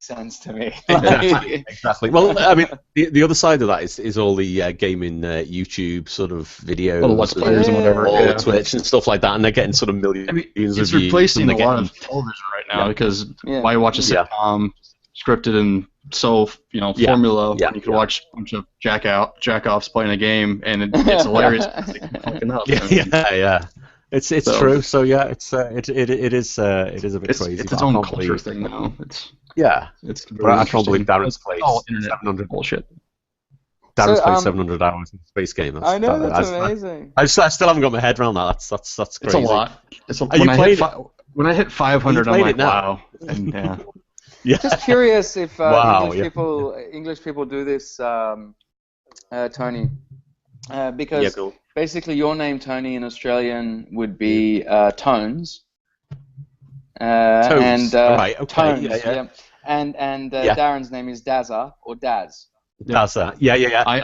sense to me. Exactly. Well, I mean, the other side of that is all the gaming YouTube sort of videos, all the Let's Players and whatever, all the Twitch and stuff like that, and they're getting sort of millions of views. It's replacing a lot of television right now because why watch a sitcom scripted and so formula when you can watch a bunch of jack-offs playing a game and it's hilarious. It's true. So yeah, it is a bit crazy. It's its own culture thing now. It's. But I can't believe Darren's played 700 bullshit. Darren's played 700 hours in the space game. I know, that's amazing. I still haven't got my head around that. That's crazy. It's a lot. When I hit 500, I'm like, wow. And, Just curious if English people do this, Tony, because basically your name, Tony, in Australian would be Tones. Tones. Right. Okay. Tones. And Darren's name is Dazza or Daz. Dazza. Yeah. I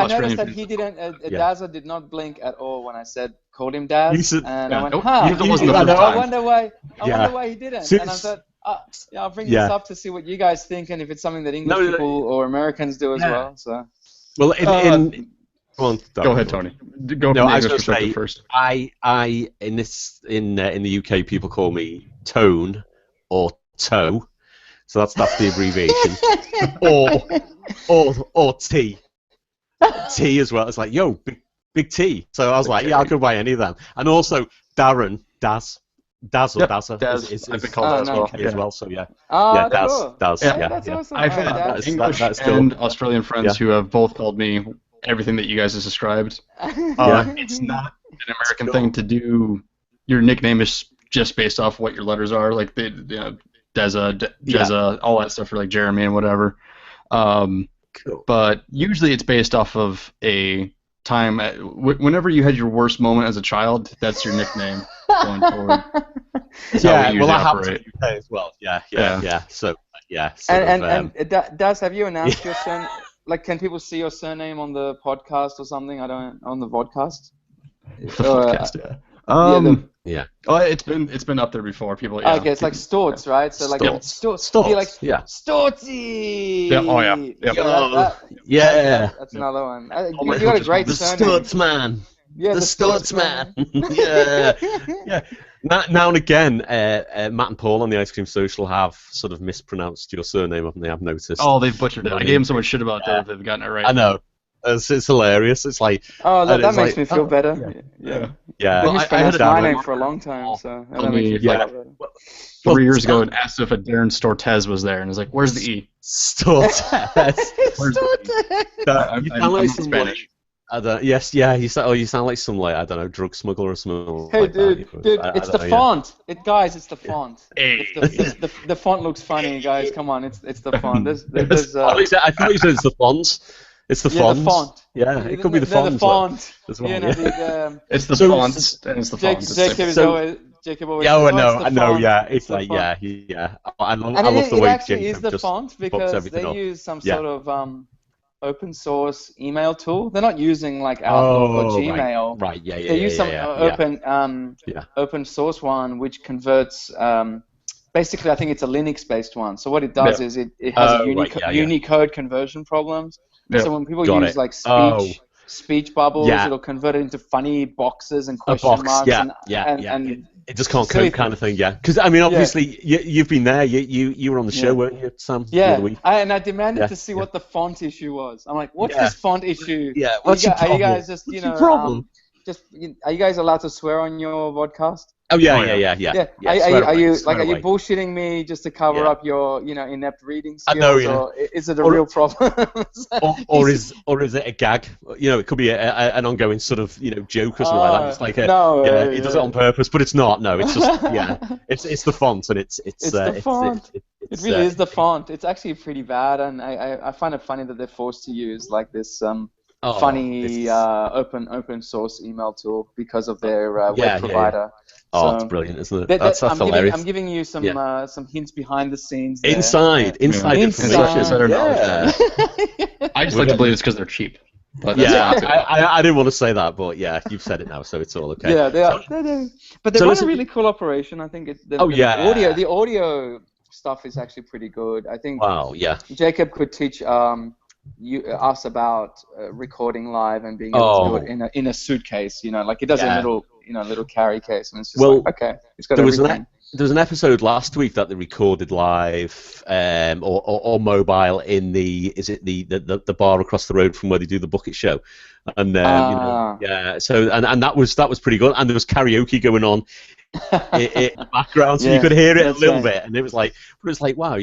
noticed that he didn't. Dazza did not blink at all when I called him Daz, and I went, I wonder why he didn't. And I thought, I'll bring this up to see what you guys think and if it's something that English people or Americans do as well. So. Well, go ahead, Tony. I was going to say first. In the UK, people call me Tone or Toe, so that's the abbreviation, or T as well. It's like big T. So I was like, I'll go by any of them. And also Darren, Daz or Dazza. I've been called that as well. So Daz. That's awesome. I've had English and Australian friends who have both called me everything that you guys have described. It's not an American thing to do. Your nickname is just based off what your letters are, like Deza, Jezza, all that stuff, or like Jeremy and whatever. Cool. But usually it's based off of a time. Whenever you had your worst moment as a child, that's your nickname going forward. That happens in the UK as well. Yeah. So And Daz, have you announced your surname? Like, can people see your surname on the podcast or something? On the vodcast. Oh, it's been up there before. People. Yeah. Okay, it's like Storts, right? So like Storts. Like Stortsy. That's another one. You got a great surname. The Storts man. Yeah, the Storts man. Yeah. Now and again, Matt and Paul on the Ice Cream Social have sort of mispronounced your surname, haven't they? I've noticed. Oh, they've butchered it. I gave them so much shit about that. They've gotten it right. I know. It's hilarious. It's like. Oh, that makes me feel better. Yeah. Well, I had my name for a long time, so that makes me feel better. 3 years ago, and asked if a Darren Stortez was there, and I was like, "Where's the E?" Stortez. Where's the E? I'm Spanish. You sound like some I don't know, drug smuggler or something. Hey, like dude, it's the font. Guys, it's the font. Hey. The font looks funny, guys. Come on, it's the font. I thought you said it's the fonts. It's the font. The font. Yeah, it could be the font. The font. As well, it's the font and it's the font. Jacob always. I know. Yeah, it's like I love the way it actually is the font because they use some sort of open source email tool. They're not using like Outlook or Gmail. Right. Yeah. They use some open source one which converts. Basically, I think it's a Linux-based one. So what it does is it has Unicode conversion problems. Yeah. So when people use like speech bubbles, it'll convert it into funny boxes and question marks. And it just can't code kind of thing. Yeah, because I mean, obviously, you've been there. You were on the show, weren't you, Sam? Yeah. And I demanded to see what the font issue was. I'm like, what's this font issue? Yeah. What's your problem? Are you guys just problem? Are you guys allowed to swear on your podcast? Oh yeah. Are you bullshitting me just to cover up your inept reading skills? I know, or is it a real problem? or is it a gag? It could be an ongoing sort of joke or something like that. It's like he does it on purpose, but it's not. No, it's just it's the font and it's the font. It really is the font. It's actually pretty bad, and I find it funny that they're forced to use like this funny open source email tool because of their web provider. Oh, it's brilliant, isn't it? That's hilarious. I'm giving you some hints behind the scenes. Inside information. I just like to believe it's because they're cheap. But I didn't want to say that, but you've said it now, so it's all okay. Yeah, they are. But they run a really cool operation. I think the audio stuff is actually pretty good. I think wow, yeah. Jacob could teach us about recording live and being able to do it in a suitcase, like he does a little carry case, and it's just okay, it's got everything. There was an episode last week that they recorded live or mobile in the bar across the road from where they do the bucket show, and so that was pretty good, and there was karaoke going on in the background, so you could hear it a little bit, and it was like wow,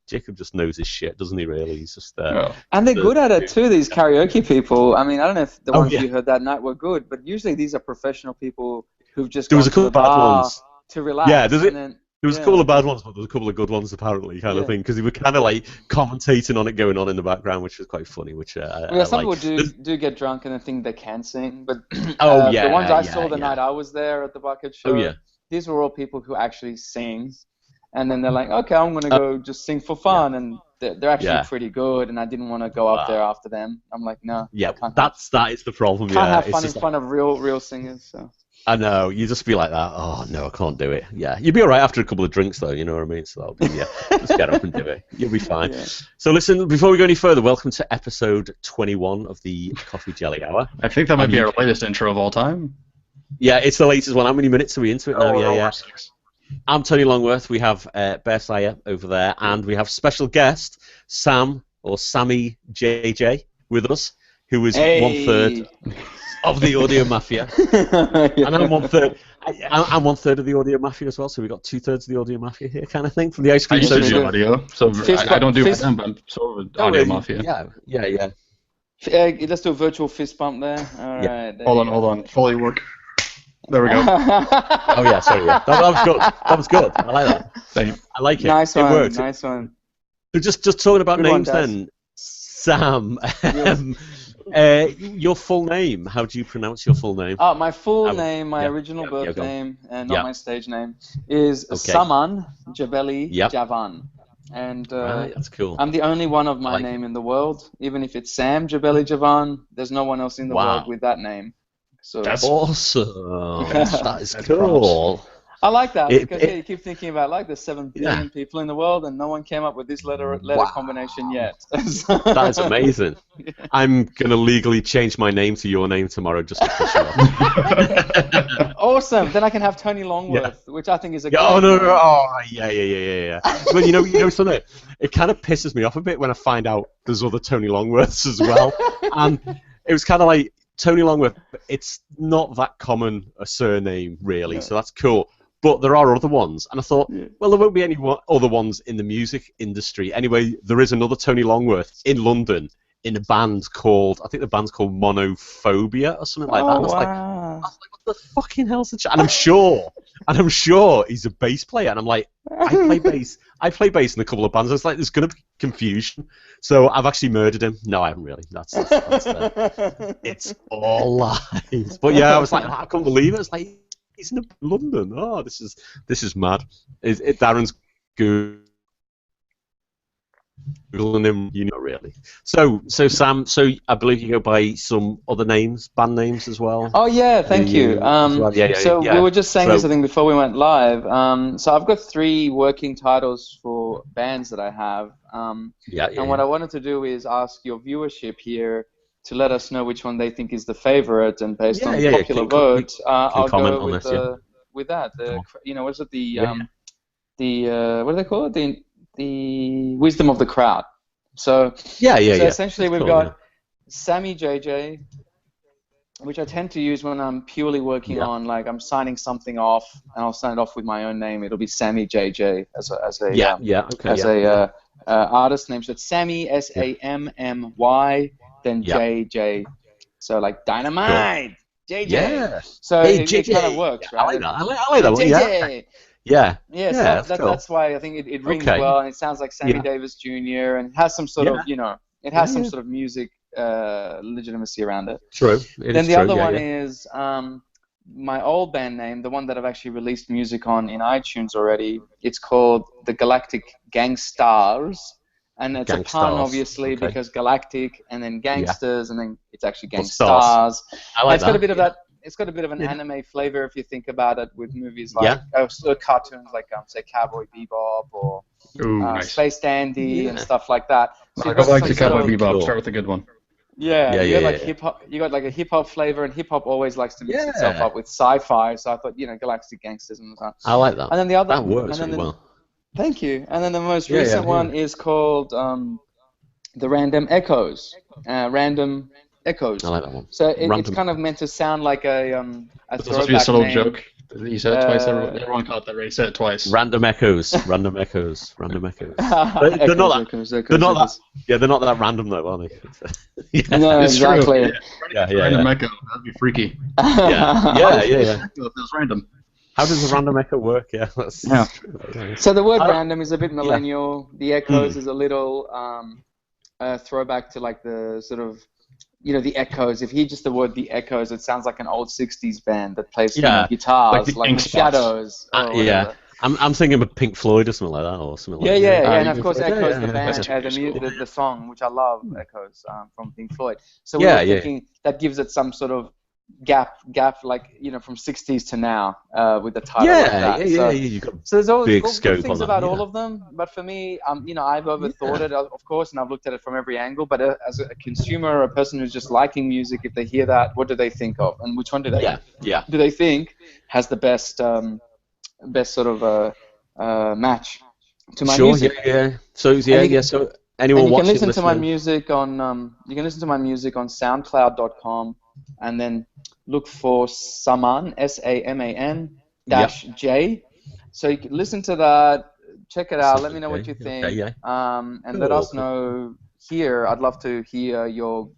Jacob just knows his shit, doesn't he? Really, he's just and they're good at it too. These karaoke people. I mean, I don't know if the ones you heard that night were good, but usually these are professional people who've just there was a couple of bad ones to relax. Yeah, there was a couple of bad ones, but there was a couple of good ones apparently, kind of thing, because they were kind of like commentating on it going on in the background, which was quite funny. Which some people do get drunk and they think they can sing, but the ones I saw the night I was there at the bucket show, these were all people who actually sing. And then they're like, okay, I'm going to go just sing for fun. And they're actually pretty good. And I didn't want to go up there after them. I'm like, no. Yeah, that is the problem. Can't have fun in front of real singers. So. I know. You just be like that. Oh, no, I can't do it. Yeah. You'll be all right after a couple of drinks, though. You know what I mean? So that'll be, just get up and do it. You'll be fine. Yeah. So listen, before we go any further, welcome to episode 21 of the Coffee Jelly Hour. I think that might be our latest intro of all time. Yeah, it's the latest one. How many minutes are we into it now? 6. I'm Tony Longworth. We have Bear Sayer over there, and we have special guest Sam or Sammy JJ with us, who is 1/3 of the Audio Mafia, and I'm 1/3. I'm 1/3 of the Audio Mafia as well. So we got 2/3 of the Audio Mafia here, kind of thing, from the Ice Cream Social. Audio, so I don't do them, but I'm sort of Audio Mafia. Yeah. Let's do a virtual fist bump there. All right. Hold on. Fully work. There we go. Oh yeah, sorry. Yeah. That was good. That was good. I like that. Thank you. I like it. Nice it one. Worked. Nice one. So just talking about good names then, Sam. Your full name. How do you pronounce your full name? Oh, my full name, my original birth name, and not my stage name, is Saman Jaebeli-Javan. And that's cool. I'm the only one of my name in the world. Even if it's Sam Jaebeli-Javan, there's no one else in the world with that name. So that's awesome. That is cool. I like that because you keep thinking about there's 7 billion people in the world and no one came up with this letter combination yet. That is amazing. I'm gonna legally change my name to your name tomorrow just to push you off. Awesome. Then I can have Tony Longworth, which I think is a great name. Oh, yeah. But you know something? It kind of pisses me off a bit when I find out there's other Tony Longworths as well, and it was kind of like. Tony Longworth, it's not that common a surname, really, so that's cool. But there are other ones, and I thought, well, there won't be any other ones in the music industry. Anyway, there is another Tony Longworth in London in a band called, I think the band's called Monophobia or something like that. And I was like, what the fucking hell's the And I'm sure he's a bass player, and I'm like, I play bass in a couple of bands. I was like, there's going to be confusion. So I've actually murdered him. No, I haven't really. That's it's all lies. But yeah, I was like, I can't believe it. It's like, he's in London. Oh, this is mad. Darren's good. Googling him, really. So Sam, I believe you go by some other names, band names as well. Oh yeah, thank you. We were just saying this, I think, before we went live. So I've got 3 working titles for bands that I have. And what I wanted to do is ask your viewership here to let us know which one they think is the favorite, and based on popular vote, I'll go with that. Was it the what do they call it? The wisdom of the crowd. So essentially we've got Sammy JJ, which I tend to use when I'm purely working on, like, I'm signing something off, and I'll sign it off with my own name. It'll be Sammy JJ as a artist name. So it's Sammy SAMMY, then JJ. So like Dynamite, JJ. Yeah. So it kind of works, right? I like that one. JJ. Yeah. So that's why I think it rings well, and it sounds like Sammy Davis Jr. and has some sort of, it has some sort of music legitimacy around it. True. Then the other one is my old band name, the one that I've actually released music on in iTunes already. It's called the Galactic Gangstars, and it's a pun, obviously, because Galactic and then Gangsters, and then it's actually Gangstars. I like it's got a bit of that. it's got a bit of an anime flavor if you think about it, with movies like cartoons like say Cowboy Bebop or nice. Space Dandy and stuff like that. So go back to Cowboy Bebop. Start with a good one. Yeah, you got like hip hop. You got like a hip hop flavor, and hip hop always likes to mix itself up with sci-fi. So I thought, Galactic Gangsters and so on. I like that. And then the other that works really well. Thank you. And then the most recent one is called the Random Echoes. Random Echoes. I like that one. So it's kind of meant to sound like a throwback supposed to be a subtle name. joke. You said it twice. Everyone caught that right. You said it twice. Random Echoes. Random Echoes. Random Echoes. They're not that. Yeah, they're not that random though, are they? No, exactly. Random Echo. That'd be freaky. Yeah. If it was random. How does a random echo work? Yeah, that's true. So the word random is a bit millennial. The echoes is a little throwback to like the sort of, the Echoes. If you hear just the word the Echoes, it sounds like an old '60s band that plays guitars, like the Shadows. I'm thinking of Pink Floyd or something like that, or something like that. And of course Echoes, the band, the song, which I love, Echoes from Pink Floyd. So we were thinking that gives it some sort of gap, like from '60s to now, with the title. So there's always good things about all of them, but for me, I've overthought it, of course, and I've looked at it from every angle. But as a consumer, a person who's just liking music, if they hear that, what do they think of, and which one do they? Do they think has the best sort of match to my music? So So anyone you can watching, listen to my music on SoundCloud.com, and then look for Saman, SAMAN -J. So you can listen to that, check it out, let me know what you think, and let us know here. I'd love to hear your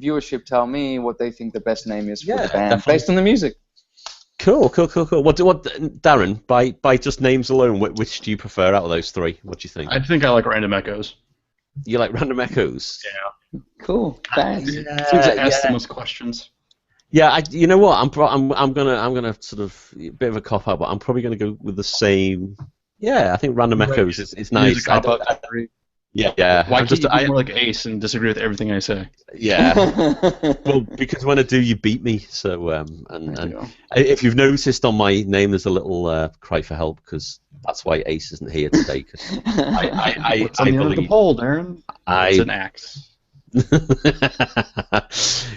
viewership tell me what they think the best name is for the band, based on the music. Cool. What Darren, by just names alone, which do you prefer out of those three? What do you think? I think I like Random Echoes. You like Random Echoes? Yeah. Cool. Thanks. Seems to ask the most questions. Yeah, you know what? I'm gonna sort of a bit of a cop out, but I'm probably gonna go with the same. Yeah, I think Random Echoes is nice. Yeah. Why can't you be more like Ace and disagree with everything I say? Yeah. Well, because when I do, you beat me. So and if you've noticed on my name, there's a little cry for help, because that's why Ace isn't here today. Cause I believe the poll, Darren. It's an axe.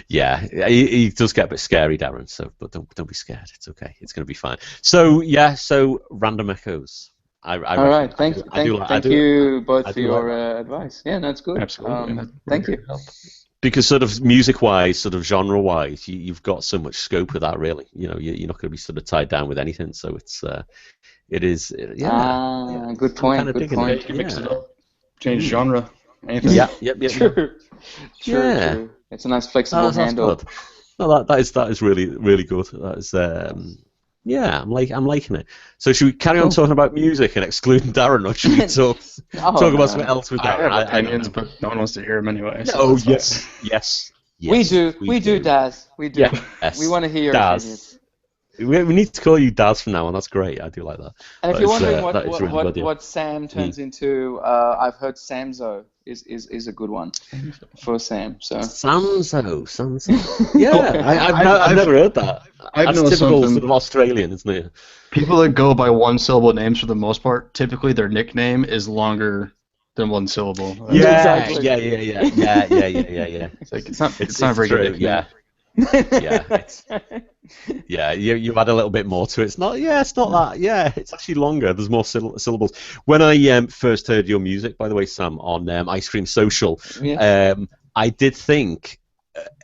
Yeah, he does get a bit scary, Darren. So, but don't be scared. It's okay. It's going to be fine. So so Random Echoes. All right. Thank you both for your advice. Yeah, that's good. Absolutely. Thank you. Because sort of music-wise, sort of genre-wise, you've got so much scope with that. Really, you're not going to be sort of tied down with anything. So it is. Good point. Good point. You can mix it up, change genre. Anything. Yep. True. It's a nice flexible handle. No, that is really, really good. That is, I'm liking it. So should we carry on talking about music and excluding Darren, or should we talk about something else with Darren? I have opinions, but no one wants to hear them anyway. So yes. We do, Daz. We do. Yes. We want to hear your opinions. We need to call you Daz from now on. That's great. I do like that. And if you're wondering what Sam turns into, I've heard Samzo is a good one for Sam. So Samzo. Yeah, I've never heard that. That's typical sort of Australian, isn't it? People that go by one-syllable names for the most part, typically their nickname is longer than one syllable. Yeah. It's not very good. Yeah, you add a little bit more to it. It's not that. Yeah, it's actually longer. There's more syllables. When I first heard your music, by the way, Sam, on Ice Cream Social, I did think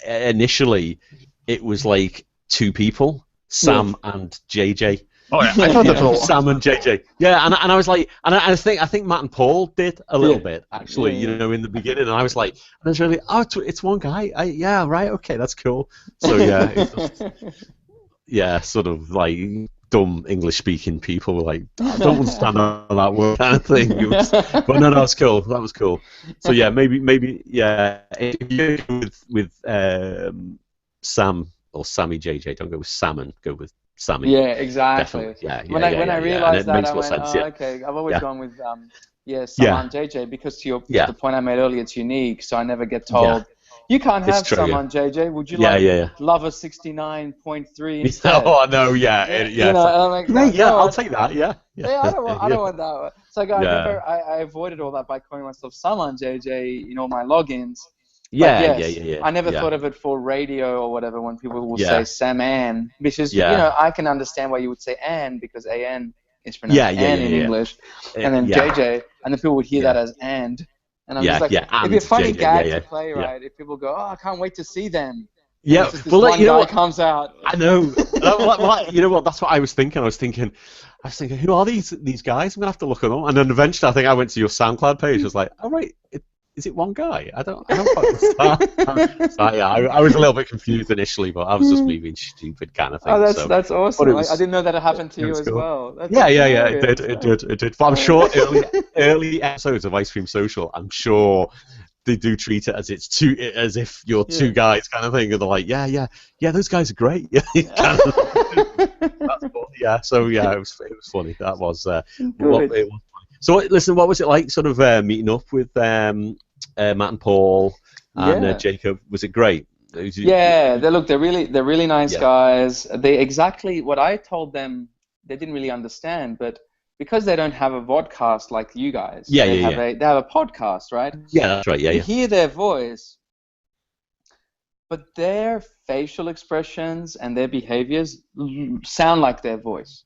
initially it was like two people, Sam and JJ. Oh yeah, I thought that for a while. Sam and JJ. Yeah, and I was like, and I think Matt and Paul did a little bit actually, in the beginning, and I was like, and I was really, it's one guy. Right, okay, that's cool. So sort of like dumb English-speaking people were like, I don't understand that word kind of thing. But no, it's cool. That was cool. So maybe if you go with Sam or Sammy JJ, don't go with Salmon, go with Sammy. Yeah, exactly. Definitely. When I realized that, I went, okay. I've always gone with Sam and JJ, because to the point I made earlier, it's unique, so I never get told, You can't have someone, JJ. Would you love a 69.3 instead? Oh no, yeah. You know, I'm like, great, no, I'll take that. Yeah. I don't want that. So I avoided all that by calling myself Saman JJ in all my logins. Yeah. I never thought of it for radio or whatever when people will say Saman, which is, you know, I can understand why you would say An because AN is pronounced An in English, and then JJ, and then people would hear that as and I'm just like, it'd be a funny gag to play, right? If people go, oh, I can't wait to see them. Yeah, just this one guy comes out. I know. You know what? That's what I was thinking. I was thinking, who are these guys? I'm gonna have to look them up. And then eventually, I think I went to your SoundCloud page. I was like, oh right, is it one guy? I don't quite understand. I was a little bit confused initially, but I was just me being stupid kind of thing. Oh, that's awesome. I didn't know that it happened to you as well. Yeah. It did. But I'm sure early episodes of Ice Cream Social, I'm sure they do treat it as as if you're two guys kind of thing, and they're like, yeah, those guys are great. It was funny. That was what it was. So listen, what was it like, sort of meeting up with Matt and Paul and Jacob? Was it great? They're really nice guys. They exactly what I told them. They didn't really understand, but because they don't have a vodcast like you guys, they have a podcast, right? Yeah, that's right. You hear their voice, but their facial expressions and their behaviors sound like their voice.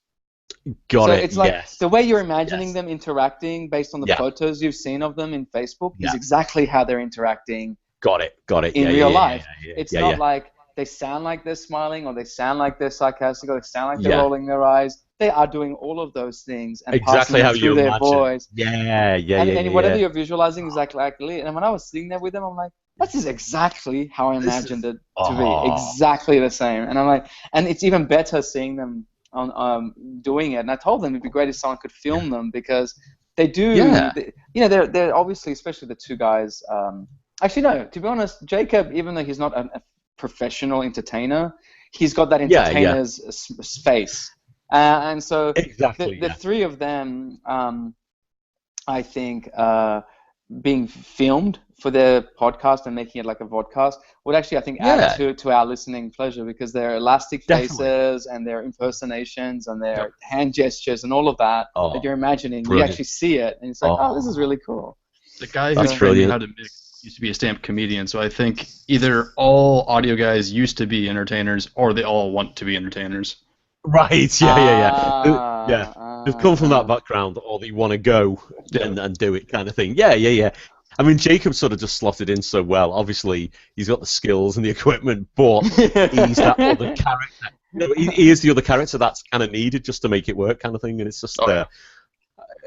So it's like the way you're imagining them interacting based on the photos you've seen of them in Facebook is exactly how they're interacting. Got it. In real life. It's not like they sound like they're smiling or they sound like they're sarcastic or they sound like they're rolling their eyes. They are doing all of those things and exactly passing how it through their voice. And whatever you're visualizing is exactly. And when I was sitting there with them, I'm like, this is exactly how I imagined it to be. Exactly the same. And I'm like, and it's even better seeing them on doing it. And I told them it'd be great if someone could film them because they do. They're obviously, especially the two guys. Actually, no. To be honest, Jacob, even though he's not a professional entertainer, he's got that entertainer's face. And so the three of them, I think, being filmed for their podcast and making it like a vodcast would actually, I think, add to our listening pleasure because their elastic faces and their impersonations and their hand gestures and all of that that you're imagining, you actually see it, and it's like, oh, this is really cool. The guy who trained me how to mix used to be a stand-up comedian, so I think either all audio guys used to be entertainers or they all want to be entertainers. Right, They've come from that background, or they want to go and do it kind of thing. Yeah. I mean, Jacob sort of just slotted in so well. Obviously, he's got the skills and the equipment, but he's that other character. He is the other character that's kind of needed just to make it work kind of thing, and it's just...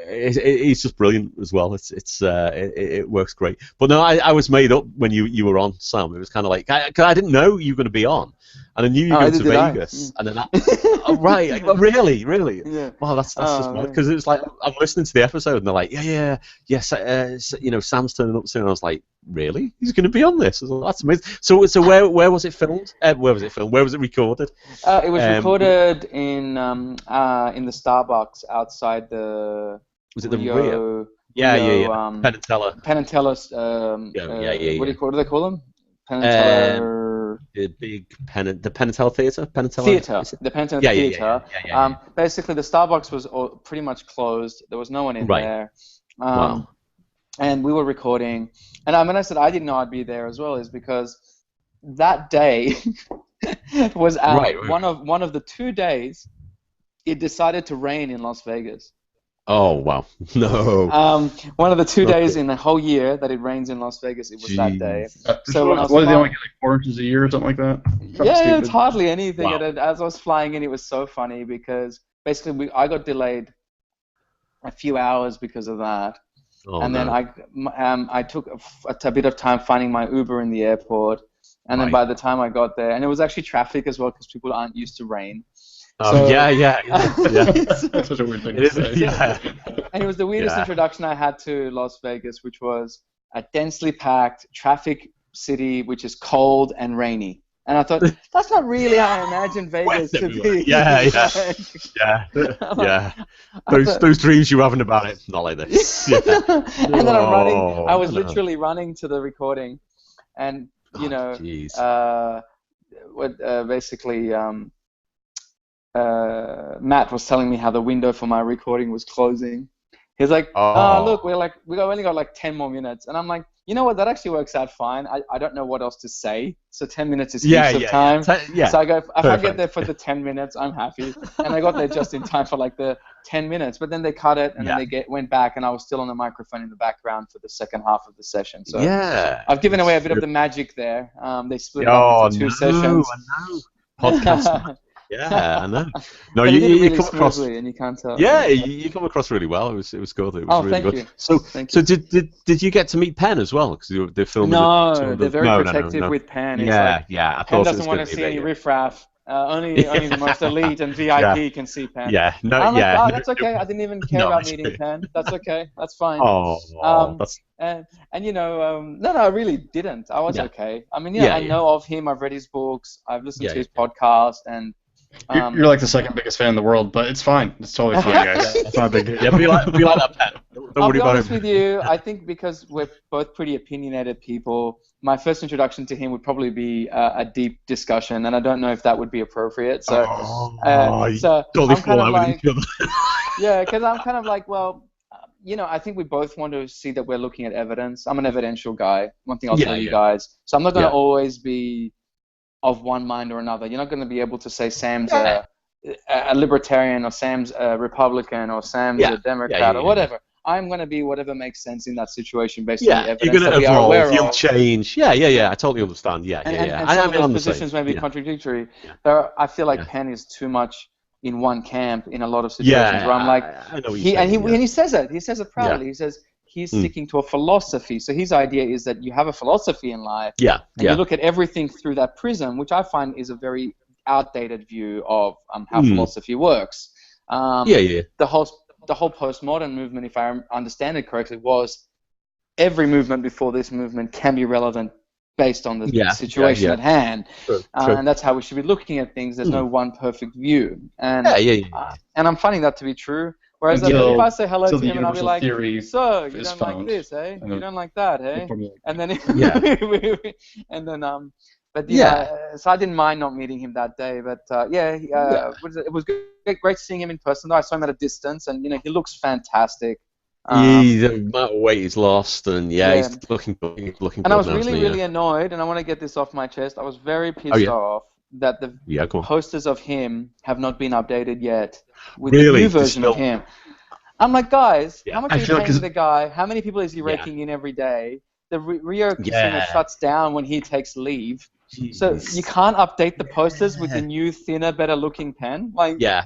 He's just brilliant as well. It works great. But no, I was made up when you were on, Sam. It was kind of like, cause I didn't know you were going to be on, and I knew you were going to Vegas, and then right, really. Yeah. Wow, that's just because it was like I'm listening to the episode, and they're like, Sam's turning up soon. And I was like, really? He's going to be on this? Like, that's amazing. So where was it filmed? Where was it filmed? Where was it recorded? It was recorded in the Starbucks outside the. Was it the Rio? Yeah. Penn and Teller. Penn and Teller. What do they call them? Penn and Teller. The big the Penn and Teller Theatre. The Penn and Teller Theatre. Basically, the Starbucks was pretty much closed. There was no one in there. Wow. And we were recording. And when I said I didn't know I'd be there as well, is because that day was one of the 2 days it decided to rain in Las Vegas. Oh, wow. No. One of the 2 days in the whole year that it rains in Las Vegas, it was that day. So when I was they only get like 4 inches a year or something like that? Yeah, it's hardly anything. Wow. And as I was flying in, it was so funny because basically I got delayed a few hours because of that. Oh, and then I took a bit of time finding my Uber in the airport. And then by the time I got there, and it was actually traffic as well because people aren't used to rain. That's such a weird thing to say. And it was the weirdest introduction I had to Las Vegas, which was a densely packed traffic city, which is cold and rainy. And I thought, that's not really how I imagined Vegas to be. Those dreams you're having about it, not like this. And then I'm running. I was literally running to the recording, and you know, basically Matt was telling me how the window for my recording was closing. He's like, look, we only got like 10 more minutes. And I'm like, you know what, that actually works out fine. I don't know what else to say. So 10 minutes is heaps of time. So I go, if I get there for the 10 minutes, I'm happy. And I got there just in time for like the 10 minutes. But then they cut it, and then they went back, and I was still on the microphone in the background for the second half of the session. So I've given away a bit of the magic there. They split it up into 2 sessions. Podcast. Yeah, I know. No, you really come across, and you can't tell. Yeah, you come across really well. It was good. It was really good. You. So did you get to meet Penn as well? Because they're filming. No, they're very protective with Penn. It's I thought Penn doesn't want to see any riffraff. Only the most elite and VIP can see Penn. Yeah, that's okay. I didn't even care about meeting Penn. That's okay. That's fine. And you know, no, I really didn't. I was okay. I mean, I know of him. I've read his books. I've listened to his podcast, and you're like the second biggest fan in the world, but it's fine. It's totally fine, guys. It's not a big deal. Yeah, be like that, Penn. I'll be honest with you. I think because we're both pretty opinionated people, my first introduction to him would probably be a deep discussion, and I don't know if that would be appropriate. So, totally I'm kind of like, each other. because I'm kind of like, well, you know, I think we both want to see that we're looking at evidence. I'm an evidential guy. One thing I'll tell you guys. So I'm not going to always be of one mind or another. You're not going to be able to say Sam's a libertarian, or Sam's a Republican, or Sam's a Democrat, or whatever. I'm going to be whatever makes sense in that situation based on the evidence. You're going to evolve, you'll change. I totally understand. And some of those positions may be contradictory. I feel like Penn is too much in one camp in a lot of situations where I'm like, I know what he says it. He says it proudly. He says he's sticking to a philosophy. So his idea is that you have a philosophy in life, and you look at everything through that prism, which I find is a very outdated view of how philosophy works. The whole postmodern movement, if I understand it correctly, was every movement before this movement can be relevant based on the situation at hand. True. And that's how we should be looking at things. There's no one perfect view. And and I'm finding that to be true. Whereas if I say hello to him and I'll be like, so, you don't like this, eh? You don't like that, eh? And then, so I didn't mind not meeting him that day. But it was great seeing him in person. Though I saw him at a distance, and you know, he looks fantastic. The amount of weight he's lost, and he's looking good. And I was really annoyed, and I want to get this off my chest. I was very pissed off that the posters of him have not been updated yet with the new version of him. I'm like, guys, how much are you paying the guy? How many people is he raking in every day? The Rio Casino shuts down when he takes leave. So you can't update the posters with the new, thinner, better-looking pen. Like, I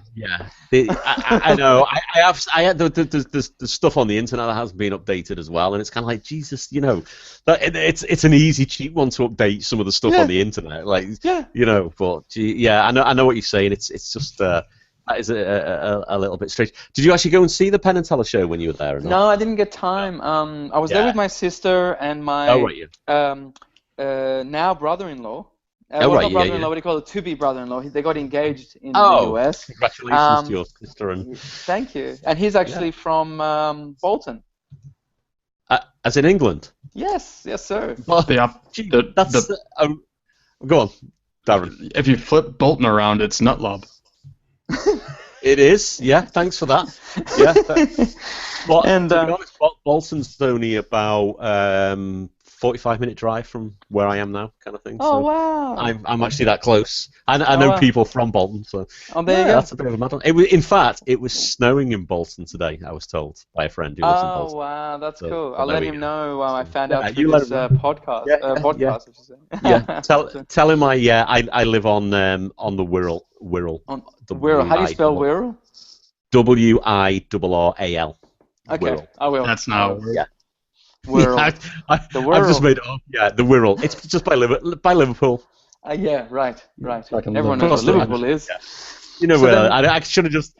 know. I had the stuff on the internet that hasn't been updated as well, and it's kind of like, Jesus, you know, it's an easy, cheap one to update some of the stuff on the internet, like, you know. But I know what you're saying. It's just that is a little bit strange. Did you actually go and see the Penn and Teller show when you were there? Or not? No, I didn't get time. I was there with my sister and my now brother-in-law. Not brother-in-law, what do you call it? To-be brother-in-law. They got engaged in the US. Congratulations to your sister. And thank you. And he's actually from Bolton. As in England? Yes, sir. Go on, Darren. If you flip Bolton around, it's Nutlob. It is, thanks for that. But to be honest, Bolton's only about 45-minute drive from where I am now, kind of thing. Oh, wow. I'm actually that close. I know people from Bolton, so there you go. That's a bit of a mad one. In fact, it was snowing in Bolton today, I was told by a friend who lives in Bolton. Oh, wow, that's cool. I'll let him know I found out through this podcast. Podcast, I should say. Tell him I live on the Wirral. The Wirral. How do you spell Wirral? Wirral. Okay, Wirral. I will. That's not Wirral. The Wirral. I've just made it up. Yeah, the Wirral. It's just by Liverpool. Right. Everyone knows what Liverpool is. Yeah. You know, I should have just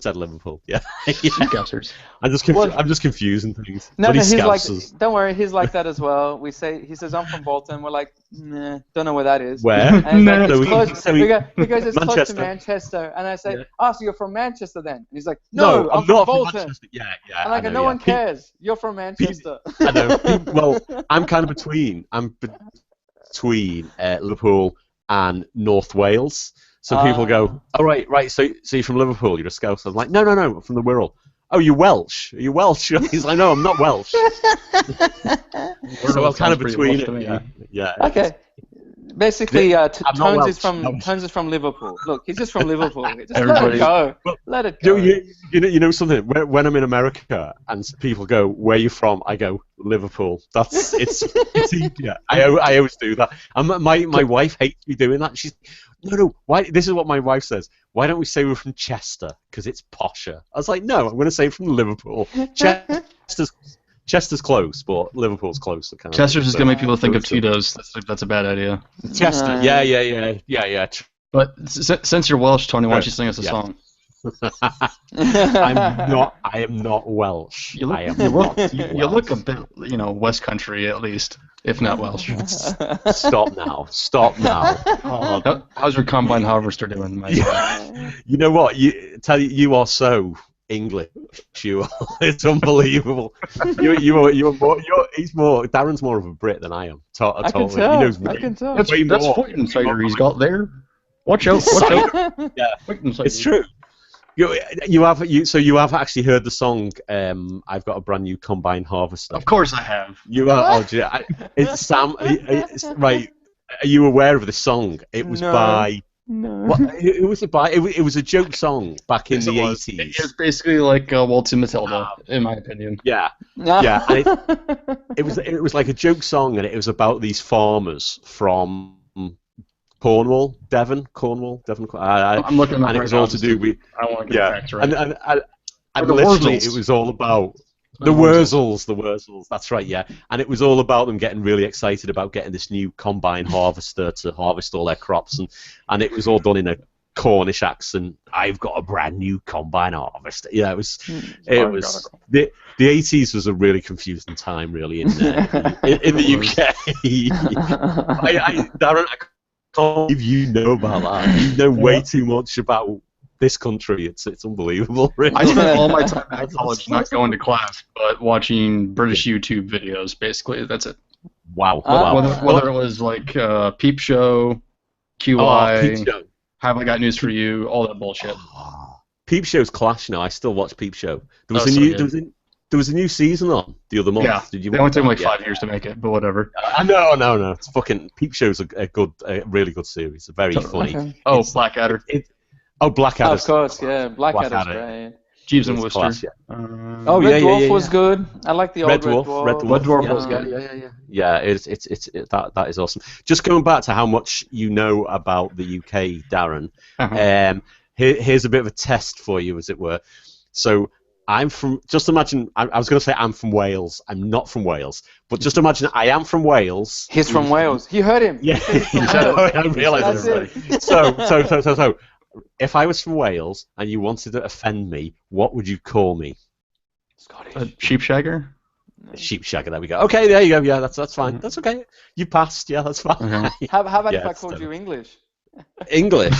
said Liverpool. Yeah. I'm just confusing things. No, he's like, don't worry, he's like that as well. He says I'm from Bolton. We're like, nah, don't know where that is. Where? And it's close. Because it's close to Manchester. And I say, so you're from Manchester then? And he's like, no, I'm from Bolton. Yeah. And I go, no one cares. You're from Manchester. I know. Well, I'm kind of between. I'm between Liverpool and North Wales. So people go, oh, right, so you're from Liverpool, you're a Scouse. I'm like, no, I'm from the Wirral. Oh, you're Welsh? Are you Welsh? He's like, no, I'm not Welsh. So I'm kind of between it. Yeah. Okay. Basically, Tones is from Liverpool. Look, he's just from Liverpool. Just let it go. Let it go. You know something? When I'm in America and people go, "Where are you from?" I go, "Liverpool." It's easier. I always do that. And my wife hates me doing that. She's no. Why? This is what my wife says. Why don't we say we're from Chester? Because it's posher. I was like, no, I'm going to say from Liverpool. Chester's close, but Liverpool's closer. Chester's just gonna make people think of Tito's. That's a bad idea. Chester, yeah. But since you're Welsh, Tony, why don't you sing us a song? I am not Welsh. You look a bit, West Country at least, if not Welsh. Stop now. Oh, how's your combine harvester doing, mate? You know what? You are so English. It's unbelievable. Darren's more of a Brit than I am. I can tell. I can tell. That's Freudencider he's got there. Watch out. Yeah, it's true. You have actually heard the song. I've got a brand new combine harvester. Of course I have. You are. It's Sam. Right. Are you aware of this song? It was by. No. Who was it by? It was a joke song back in the 80s. It was basically like Waltzing Matilda, in my opinion. Yeah. And it was like a joke song, and it was about these farmers from Cornwall, Devon. I'm looking at it. And it was all to do with. I want to get the facts right. And literally, it was all about. The Wurzels, that's right, yeah. And it was all about them getting really excited about getting this new combine harvester to harvest all their crops, and it was all done in a Cornish accent. I've got a brand new combine harvester. Yeah, it was the 80s was a really confusing time, really, in the UK. Darren, I can't believe you know about that. You know way too much about this country. It's unbelievable, really. I spent all my time at college not going to class, but watching British YouTube videos, basically. That's it. Wow. Whether it was like Peep Show, QI, Peep Show. Have I Got News for You, all that bullshit. Peep Show's clash now. I still watch Peep Show. There was a new season on the other month. Yeah, they only took like 5 years to make it, but whatever. No. It's fucking Peep Show's a really good series. Very funny. Okay. Oh, Blackadder. Blackadder. Of course, yeah. Blackadder's great. Jeeves and Wooster. Red Dwarf was good. I like the old Red Dwarf. Red Dwarf was good. Yeah, that is awesome. Just going back to how much you know about the UK, Darren. Here's a bit of a test for you, as it were. So I'm from. Just imagine. I was going to say I'm from Wales. I'm not from Wales, but just imagine I am from Wales. He's from Wales. You heard him. Yeah, I realised it. So. If I was from Wales and you wanted to offend me, what would you call me? Scottish. Sheepshagger? Sheepshagger, there we go. Okay, there you go. Yeah, that's fine. That's okay. You passed. Yeah, that's fine. How about if I called you English? English?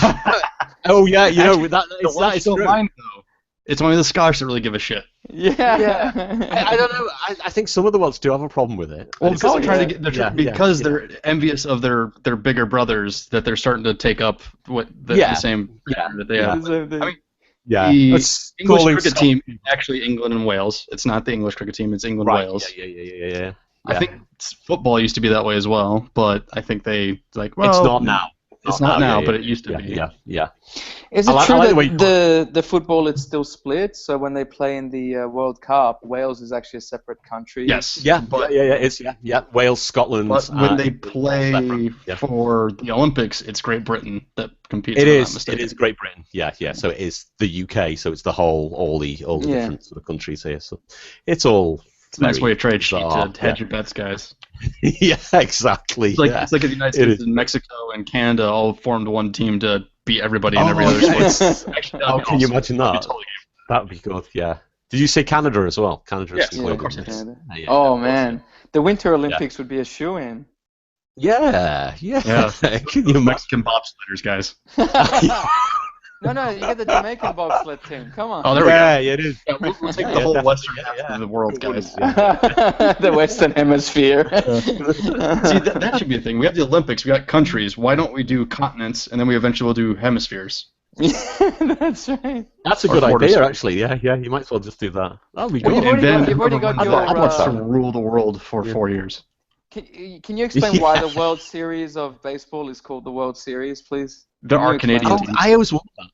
Oh, yeah, that is true. Mine, though. It's only the Scottish that really give a shit. Yeah. I don't know. I think some of the ones do have a problem with it. Well, because they're envious of their bigger brothers that they're starting to take up the same that they have. I mean, the English cricket team is actually England and Wales. It's not the English cricket team. It's England Wales. Yeah. I think football used to be that way as well, but I think they it's not now. It's not now, but it used to be. Yeah. Is it true that the football is still split? So when they play in the World Cup, Wales is actually a separate country. Yes. It's Wales, Scotland. But when they play for the Olympics, it's Great Britain that competes. It is Great Britain. Yeah. So it is the UK. So it's all the different sort of countries here. So it's all. It's a nice way to trade sheet to hedge your bets, guys. Yeah, exactly. It's like if the United States and Mexico and Canada all formed one team to beat everybody in every other sport. Actually, can you imagine that? That would be good, yeah. Did you say Canada as well? Canada is of course. Oh, man. The Winter Olympics would be a shoo-in. Yeah. Can you Mexican bobsledders, guys? No, you get the Jamaican bobsled team. Come on. Oh, there we go. Yeah, it is. Yeah, we'll take the whole western half of the world, guys. The Western Hemisphere. See, that should be a thing. We have the Olympics. We got countries. Why don't we do continents, and then we eventually will do hemispheres? That's right. That's a good idea, actually. Yeah, you might as well just do that. That'll be good. You've already got your. I'd love to rule the world for 4 years. Can you explain why the World Series of baseball is called the World Series, please? There are Canadian teams. I always wonder that.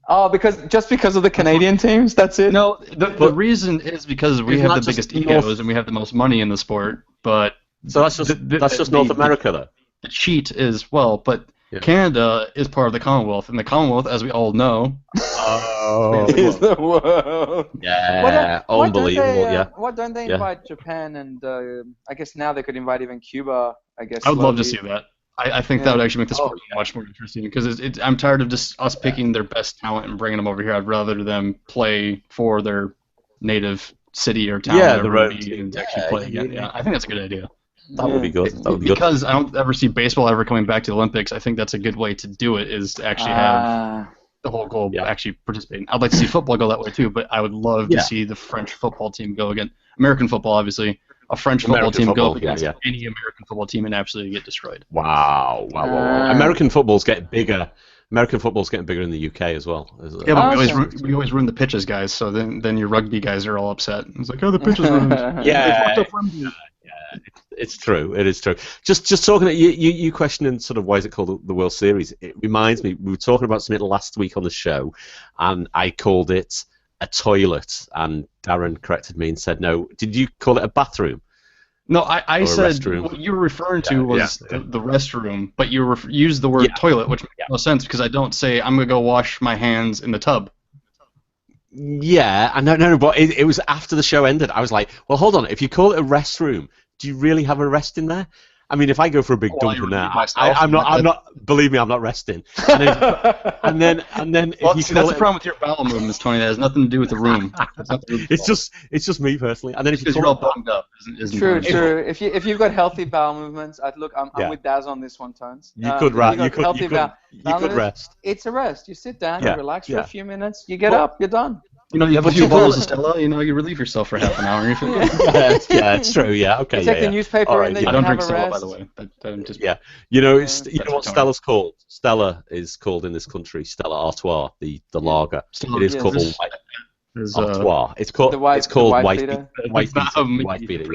Oh, because of the Canadian teams? That's it? No, the reason is because we have the biggest egos and we have the most money in the sport. But so that's just North America, though. The cheat is but Canada is part of the Commonwealth, and the Commonwealth, as we all know, is the world. Yeah, unbelievable. Why don't they invite Japan and I guess now they could invite even Cuba? I guess. I would love to see that. I think that would actually make the sport much more interesting because I'm tired of just us picking their best talent and bringing them over here. I'd rather them play for their native city or town and actually play again. Yeah, I think that's a good idea. That would be good. Because I don't ever see baseball ever coming back to the Olympics. I think that's a good way to do it, is to actually have the whole globe actually participating. I'd like to see football go that way too, but I would love to see the French football team go again. American football, obviously. A French football team go up against any American football team and absolutely get destroyed. Wow. American football's getting bigger. American football's getting bigger in the UK as well. Yeah, but we always ruin the pitches, guys. So then your rugby guys are all upset. It's like, the pitch is ruined. Yeah, it's true. It is true. Just talking to you questioning sort of why is it called the World Series? It reminds me, we were talking about something last week on the show, and I called it a toilet, and Darren corrected me and said, no, did you call it a bathroom? No, I said what you were referring to was the restroom, but you used the word toilet, which makes no sense because I don't say I'm going to go wash my hands in the tub. Yeah, I know, but it was after the show ended. I was like, well, hold on, if you call it a restroom, do you really have a rest in there? I mean, if I go for a big dump in there, I'm not. Believe me, I'm not resting. And then, well, that's the problem with your bowel movements, Tony. That has nothing to do with the room. It's just me personally. And then if you're all bunged up, true. If you've got healthy bowel movements, I'm with Daz on this one, Tones. You could rest. It's a rest. You sit down, you relax for a few minutes, you get up, you're done. You have a few bottles of Stella, you relieve yourself for half an hour. And you feel good. Yeah, it's true. Yeah, okay. You take the newspaper in there. I don't drink Stella, by the way. You know what Stella's called? Stella is called in this country Stella Artois, the lager. It is called Artois. It's called white beater. White beater.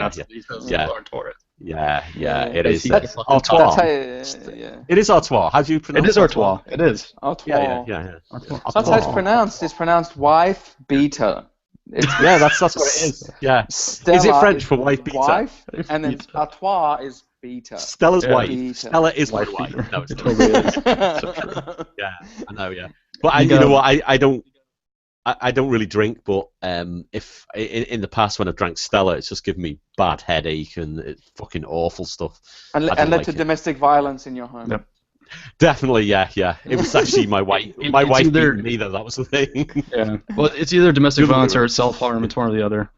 Yeah, it is. Artois. It is Artois. How do you pronounce it? It is Artois. It is. Artois. Yeah. That's how it's pronounced. It's pronounced wife beater. That's what it is. Yeah. Stella is it French for wife beater? Wife, and then Artois is beater. Stella's wife. Stella is my wife. No, it's totally is. So true. Yeah, I know. Yeah, but you know what? I don't really drink, but if in the past when I've drank Stella, it's just given me bad headache and it's fucking awful stuff. And led to domestic violence in your home. Yep. Definitely, yeah. It was actually my wife. My wife beat me, though. That was the thing. Yeah. Well, it's either domestic violence or it's self-harm. It's one or the other.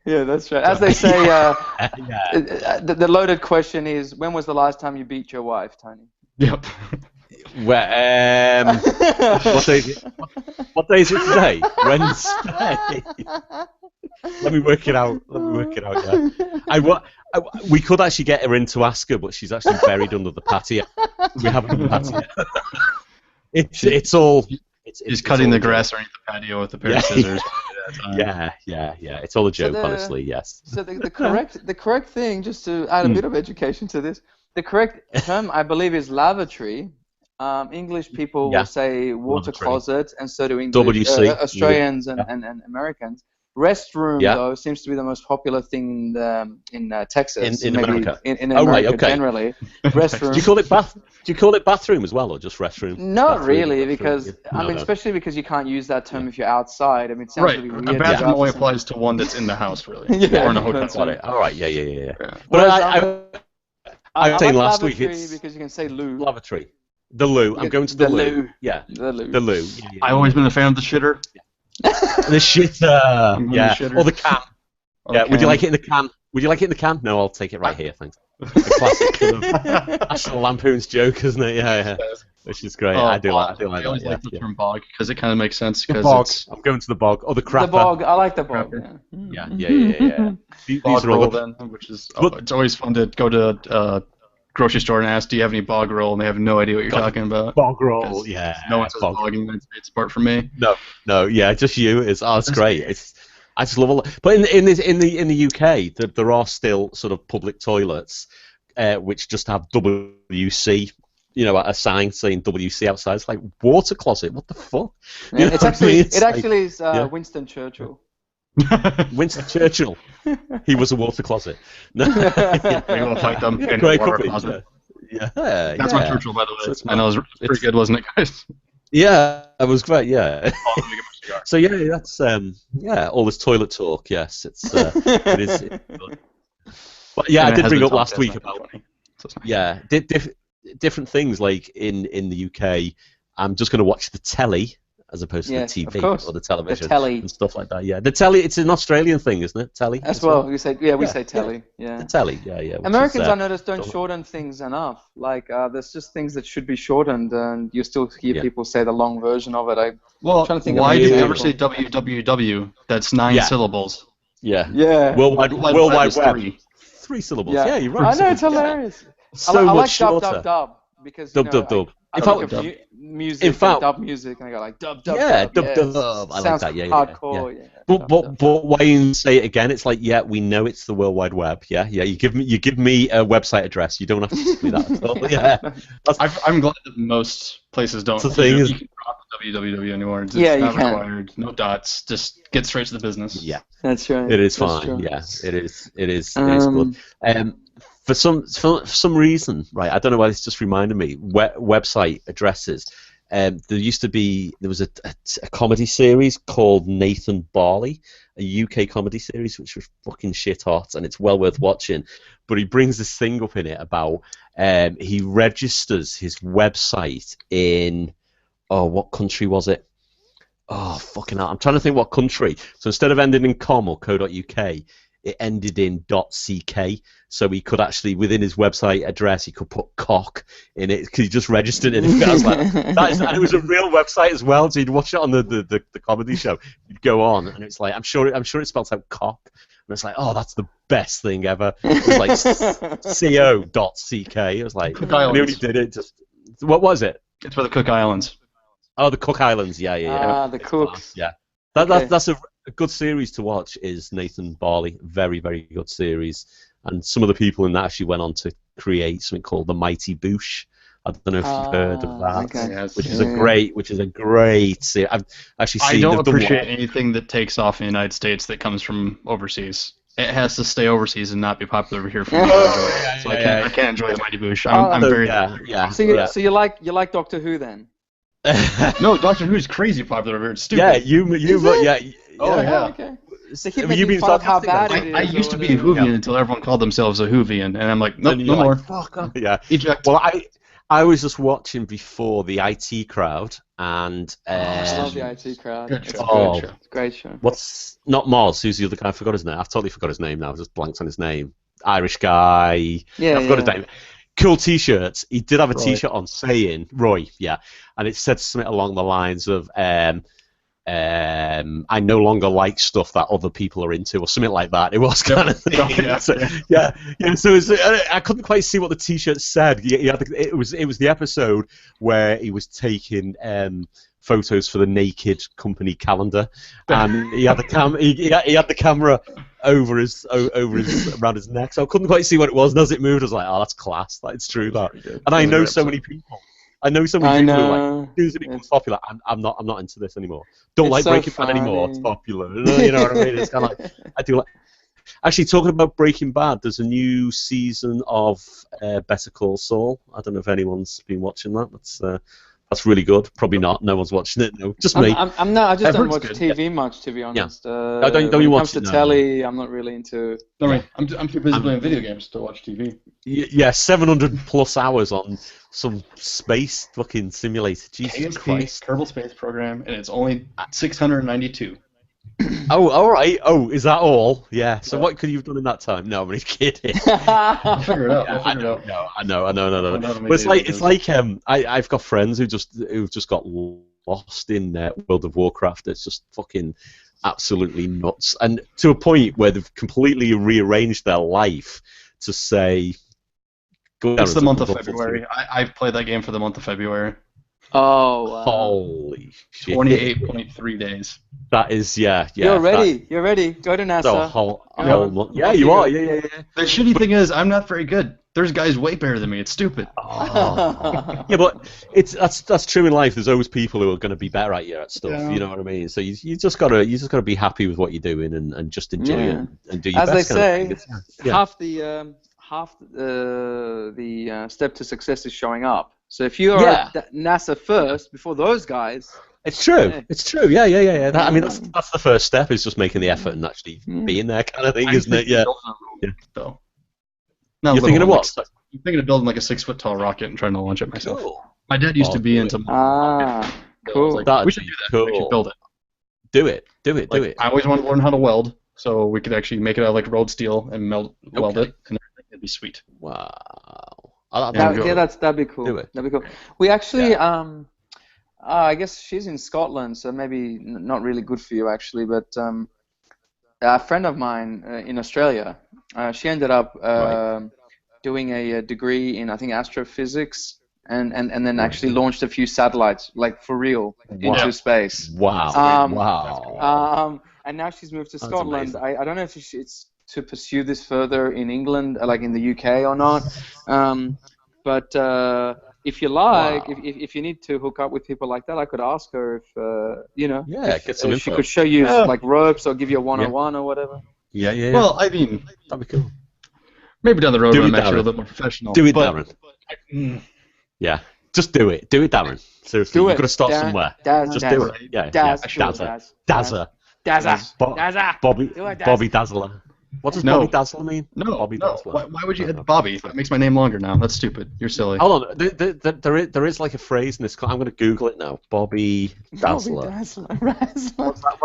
Yeah, that's right. As they say, the loaded question is, when was the last time you beat your wife, Tony? Yep. Well, what day is it today? Wednesday. Let me work it out. Yeah. We could actually get her in to ask her, but she's actually buried under the patio. We haven't done the patio. It's all. She's cutting the grass underneath the patio with a pair of scissors. Yeah. It's all a joke, honestly. Yes. So the correct thing, just to add a bit of education to this, the correct term I believe is lavatory. English people will say water closet, and so do English, Australians and Americans. Restroom, though, seems to be the most popular thing in Texas. In America. In America generally. Restroom. Do you call it bathroom as well, or just restroom? Not really, because especially because you can't use that term if you're outside. I mean, it sounds really weird. A bathroom only applies to one that's in the house, really, or in a hotel. All right, yeah. But I was saying last week it's because you can say loo. Lavatory. The loo. I'm going to the loo. Yeah. The loo. The loo. I've always been a fan of the shitter. The shitter. Yeah. Or the can. Yeah. Would you like it in the can? No, I'll take it right here, thanks. The classic National Lampoon's joke, isn't it? Yeah. which is great. Oh, I do bog. like I always that. like the term bog because it kind of makes sense. The bog. It's I'm going to the bog. Oh, the crapper. The bog. I like the bog. Yeah. These bog are all roll good. then, which is it's always fun to go to grocery store and ask, do you have any bog roll? And they have no idea what you're talking about. Bog roll, yeah. No one says bog in the United States apart from me. No, yeah, just you. It's great. I just love it. But in the UK, there are still sort of public toilets which just have WC, a sign saying WC outside. It's like water closet. What the fuck? Yeah, it actually is Winston Churchill. Winston Churchill. He was a water closet. No. We will fight them in Great water company. closet. Yeah. That's my Churchill, by the way. I know it was pretty good, wasn't it, guys? Yeah, it was great. Yeah. So that's all this toilet talk. Yes, it is. But yeah, I did bring up last week about different things like in the UK. I'm just going to watch the telly as opposed to the TV or the television and stuff like that. Yeah, the telly. It's an Australian thing, isn't it? Telly. As well. We say telly. Yeah. The telly. Yeah. Americans, I noticed, don't shorten things enough. Like there's just things that should be shortened, and you still hear people say the long version of it. I'm trying to think why do you ever say www? That's 9 syllables. Yeah. Yeah. World Wide Web. 3 syllables. Yeah, you're right. I know, it's hilarious. So I much like shorter. dub because Dub. I look at music, dub music, and I go like dub. Yeah, dub. I like that. Yeah, hardcore. Yeah. But why you say it again? It's like, we know it's the World Wide Web. Yeah. You give me a website address. You don't have to tell me that at all. Yeah. I'm glad that most places don't. The thing is, you can drop www anymore. It's not required. No dots. Just get straight to the business. Yeah. That's right. It is fine. Yeah. It is good. For some reason, right? I don't know why this just reminded me. Website addresses. There was a comedy series called Nathan Barley, a UK comedy series which was fucking shit hot, and it's well worth watching. But he brings this thing up in it about he registers his website in what country was it? Oh fucking hell! I'm trying to think what country. So instead of ending in .com or .co.uk, it ended in .ck, so he could actually, within his website address, he could put cock in it because he just registered it. And it was a real website as well, so you'd watch it on the comedy show. You'd go on, and it's like, I'm sure it spells out cock, and it's like, oh, that's the best thing ever. It was like co.ck. It was like, I knew he did it. Just what was it? It's for the Cook Islands. Oh, the Cook Islands. Yeah. The Cooks. Yeah. That's a good series to watch. Is Nathan Barley. Very, very good series. And some of the people in that actually went on to create something called the Mighty Boosh. I don't know if you've heard of that, which is a great series. I've actually seen. I don't appreciate anything that takes off in the United States that comes from overseas. It has to stay overseas and not be popular over here for me to enjoy it. So I can't enjoy the Mighty Boosh. I'm very So you like Doctor Who then? No, Doctor Who's crazy popular over here. It's stupid. Okay. So keep making fun of how bad it is. I used to be a Whovian until everyone called themselves a Whovian, and I'm like, nope, no more. Fuck off. Yeah. Eject. Well, I was just watching before the IT Crowd, and I love the IT Crowd. Good show. It's a great show. What's not Moz? Who's the other guy? I forgot his name. I've totally forgot his name now. I just blanked on his name. Irish guy. I forgot his name. Cool T-shirts. He did have a T-shirt on saying Roy, and it said something along the lines of I no longer like stuff that other people are into, or something like that. It was kind of thing. So I couldn't quite see what the T-shirt said. It was the episode where he was taking photos for the Naked company calendar, and he had the camera over his around his neck. So I couldn't quite see what it was. And as it moved, I was like, "Oh, that's class. It's true that." And I know so many people. I know so many people who are like, "News becomes popular. I'm not into this anymore. Don't like Breaking Bad anymore. It's popular." You know what I mean? It's kind of like I do like. Actually, talking about Breaking Bad, there's a new season of Better Call Saul. I don't know if anyone's been watching that. That's really good. Probably not. No one's watching it. No, just me. I'm not. I just don't watch TV much, to be honest. Don't you watch it? When it comes to telly, I'm not really into. No, right. I'm too busy playing video games to watch TV. Yeah, 700+ hours on some space fucking simulator. Jesus Christ. Kerbal Space Program, and it's only 692. Oh, all right. Oh, is that all? Yeah. So what could you have done in that time? No, I'm kidding. I'll figure it out. I'll figure it out. No, I know. But it's like I've got friends who've just got lost in World of Warcraft. It's just fucking absolutely nuts, and to a point where they've completely rearranged their life to say. It's the month of February. I've played that game for the month of February. Oh, wow. Holy shit. 28.3 days. That is, yeah. You're ready. You're ready. Go to NASA. The whole month. Yeah, you are. Yeah. The shitty thing is, I'm not very good. There's guys way better than me. It's stupid. Oh. Yeah, but that's true in life. There's always people who are going to be better at you at stuff. Yeah. You know what I mean? So you just gotta be happy with what you're doing and just enjoy it and do your best. As they say, half the step to success is showing up. So if you are at NASA first before those guys, it's true. Yeah. It's true. Yeah. That, I mean, that's the first step is just making the effort and actually being there, kind of thing, isn't it? Yeah. Though. You're thinking of what? I'm thinking of building like a 6-foot tall rocket and trying to launch it myself. Cool. My dad used to be into. Cool. Like, we should do that. Cool. We should build it. Do it. I always wanted to learn how to weld, so we could actually make it out of like road steel and weld it, and it'd be sweet. Wow. That'd be cool. Do it. That'd be cool. We actually, I guess she's in Scotland, so maybe not really good for you actually. But a friend of mine in Australia, she ended up doing a degree in I think astrophysics, and then actually launched a few satellites, like for real, into space. Wow. And now she's moved to Scotland. I don't know if it's to pursue this further in England, like in the UK or not. But if you like, if you need to hook up with people like that, I could ask her if get some info. She could show you like ropes or give you a 101 or whatever. Yeah. Well, I mean, that'd be cool. Maybe down the road when I'm actually a little bit more professional. Do it, Darren. Yeah, just do it. Do it, Darren. Seriously, you've got to start somewhere. Just do it. Yeah. Dazza. Bobby Dazzler. What does Bobby Dazzler mean? No, Bobby Dazzler. Why would you add Bobby? That makes my name longer now. That's stupid. You're silly. Hold on. There is like a phrase in this. I'm going to Google it now. Bobby Dazzler. What does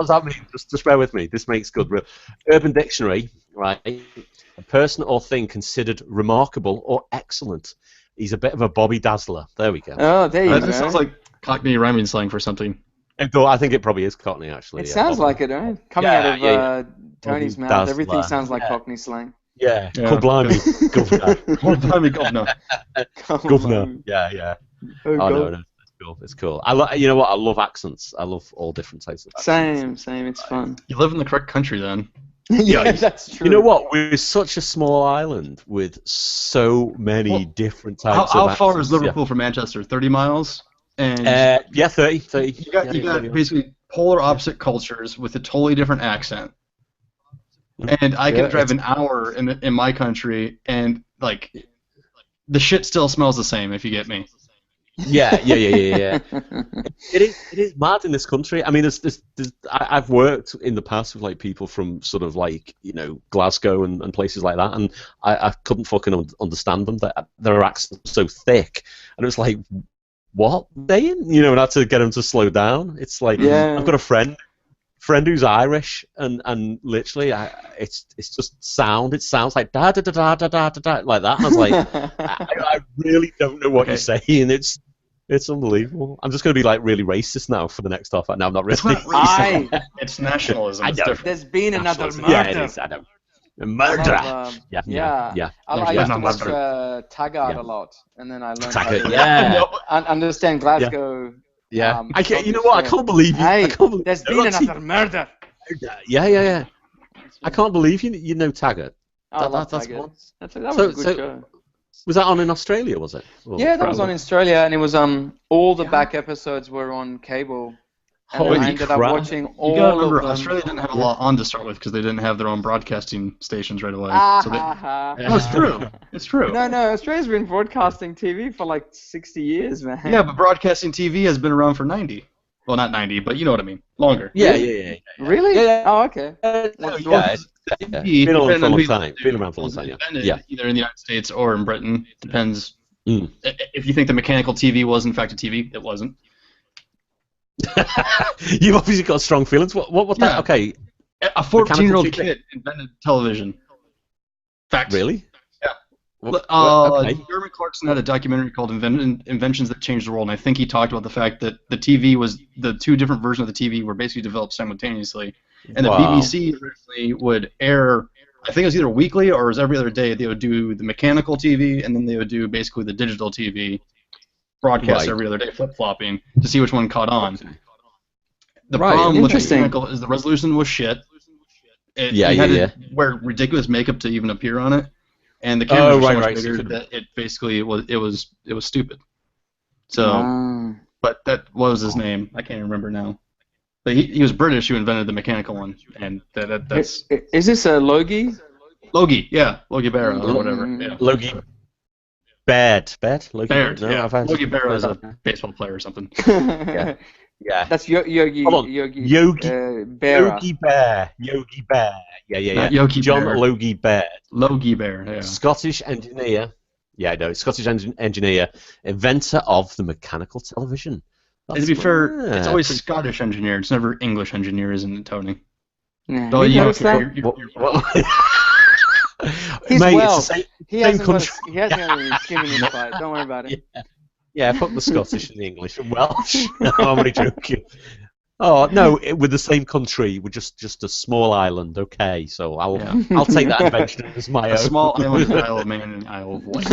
that mean? Just bear with me. This makes good. Urban Dictionary, right? A person or thing considered remarkable or excellent. He's a bit of a Bobby Dazzler. There we go. Oh, there you go. That sounds like Cockney rhyming slang for something. I think it probably is Cockney, actually. It sounds like it, right? Coming out of Tony's mouth, Dazzler. Everything sounds like Cockney slang. Yeah. Blimey, governor. Blimey, governor. Governor. Yeah. Oh no, it's cool. You know what? I love accents. I love all different types of accents. Same. It's fun. You live in the correct country, then. Yeah, that's true. You know what? We're such a small island with so many different types of accents. How far is Liverpool from Manchester? 30 miles? And 30. You got basically polar opposite cultures with a totally different accent. And I can drive an hour in my country, and like the shit still smells the same. If you get me. Yeah. It is mad in this country. I mean, I've worked in the past with like people from sort of like Glasgow and places like that, and I couldn't fucking understand them. Their accents so thick, and it was like, what they? And I had to get them to slow down. It's like I've got a friend who's Irish, and literally, it's just sound. It sounds like da da da da da da da like that. And I was like, I really don't know what you're saying. It's unbelievable. I'm just going to be like really racist now for the next half. No, I'm not really. It's not racist. It's nationalism. It's different. There's been another murder. Yeah, it is. I know. Murder. I used to watch Taggart a lot, and then I learned how to understand Glasgow. Yeah. You know what? I can't believe you. Hey, there's been another murder. Yeah. I can't believe you know Taggart. I love Taggart. That was a good show. Was that on in Australia, was it? Yeah, that was on in Australia, and it was all the back episodes were on cable. And I ended up watching all of them. Australia didn't have a lot on to start with because they didn't have their own broadcasting stations right away. No, it's true. It's true. No, Australia's been broadcasting TV for like 60 years, man. Yeah, but broadcasting TV has been around for 90. Well, not 90, but you know what I mean. Longer. Yeah. Really? Yeah. Oh, okay. Been around for a long time. Yeah. Either in the United States or in Britain. Depends. If you think the mechanical TV was in fact a TV, it wasn't. You've obviously got strong feelings. What that? Okay. A 14-year-old kid invented television. Fact. Really? Yeah. Okay. Jeremy Clarkson had a documentary called Inventions That Changed the World, and I think he talked about the fact that the two different versions of the TV were basically developed simultaneously. And the BBC originally would air, I think it was either weekly or it was every other day, they would do the mechanical TV, and then they would do basically the digital TV broadcast every other day, flip-flopping, to see which one caught on. The problem with the mechanical is the resolution was shit. You had to wear ridiculous makeup to even appear on it, and the camera was so much bigger that it basically was stupid. So, but what was his name? I can't remember now. But he was British who invented the mechanical one, and that's. Is this a Logie? Logie, yeah, Logie Berra or whatever. Yeah. Logie Baird. Logie Berra is a baseball player or something. Yeah. That's Yogi Berra. Yogi Bear. Yeah. John Bear. Logie Baird. Logie Baird, yeah. Scottish engineer. Yeah, I know. Scottish engineer, inventor of the mechanical television. To be fair, it's always a Scottish engineer. It's never English engineer, isn't it, Tony? Yeah. So He's Mate, Welsh. He hasn't country. got any skin in his fight. Don't worry about it. Yeah, fuck the Scottish and the English and Welsh. No, I'm only joking. Oh no, with the same country, we're just a small island. Okay, so I'll take that invention as my own. A small island, Isle of Man and Isle of Wight.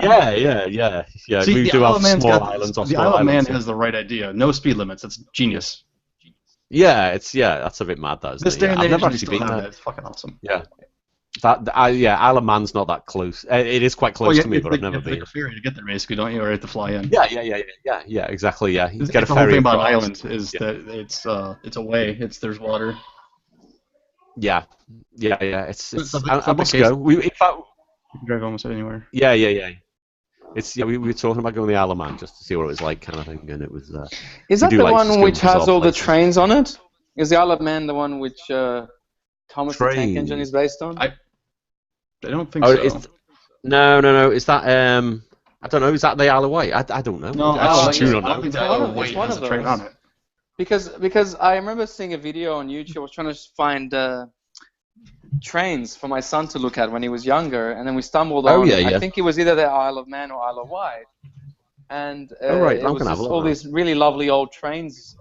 Yeah. See, we do have small islands. The Isle of Man has the right idea. No speed limits. That's genius. Yeah, that's a bit mad. That isn't this it? day and age, I've never actually been there. It's fucking awesome. Yeah. Isle of Man's not that close. It is quite close to me, but I've never been. You have to ferry to get there, basically, don't you, or you have to fly in? Yeah, exactly. Yeah, you get a the ferry. whole thing about an island is that it's away. There's water. Yeah. It's I must go. In fact, you can drive almost anywhere. Yeah. We were talking about going to the Isle of Man just to see what it was like, kind of thing, and it was. Is that the one which has all the trains on it? Is the Isle of Man the one which Thomas the Tank Engine is based on? I don't think so. No. Is that I don't know. Is that the Isle of Wight? I don't know. No, I don't think the Isle of Wight has a train on it. Because I remember seeing a video on YouTube. I was trying to find trains for my son to look at when he was younger, and then we stumbled on. I think it was either the Isle of Man or Isle of Wight, and it was all these really lovely old trains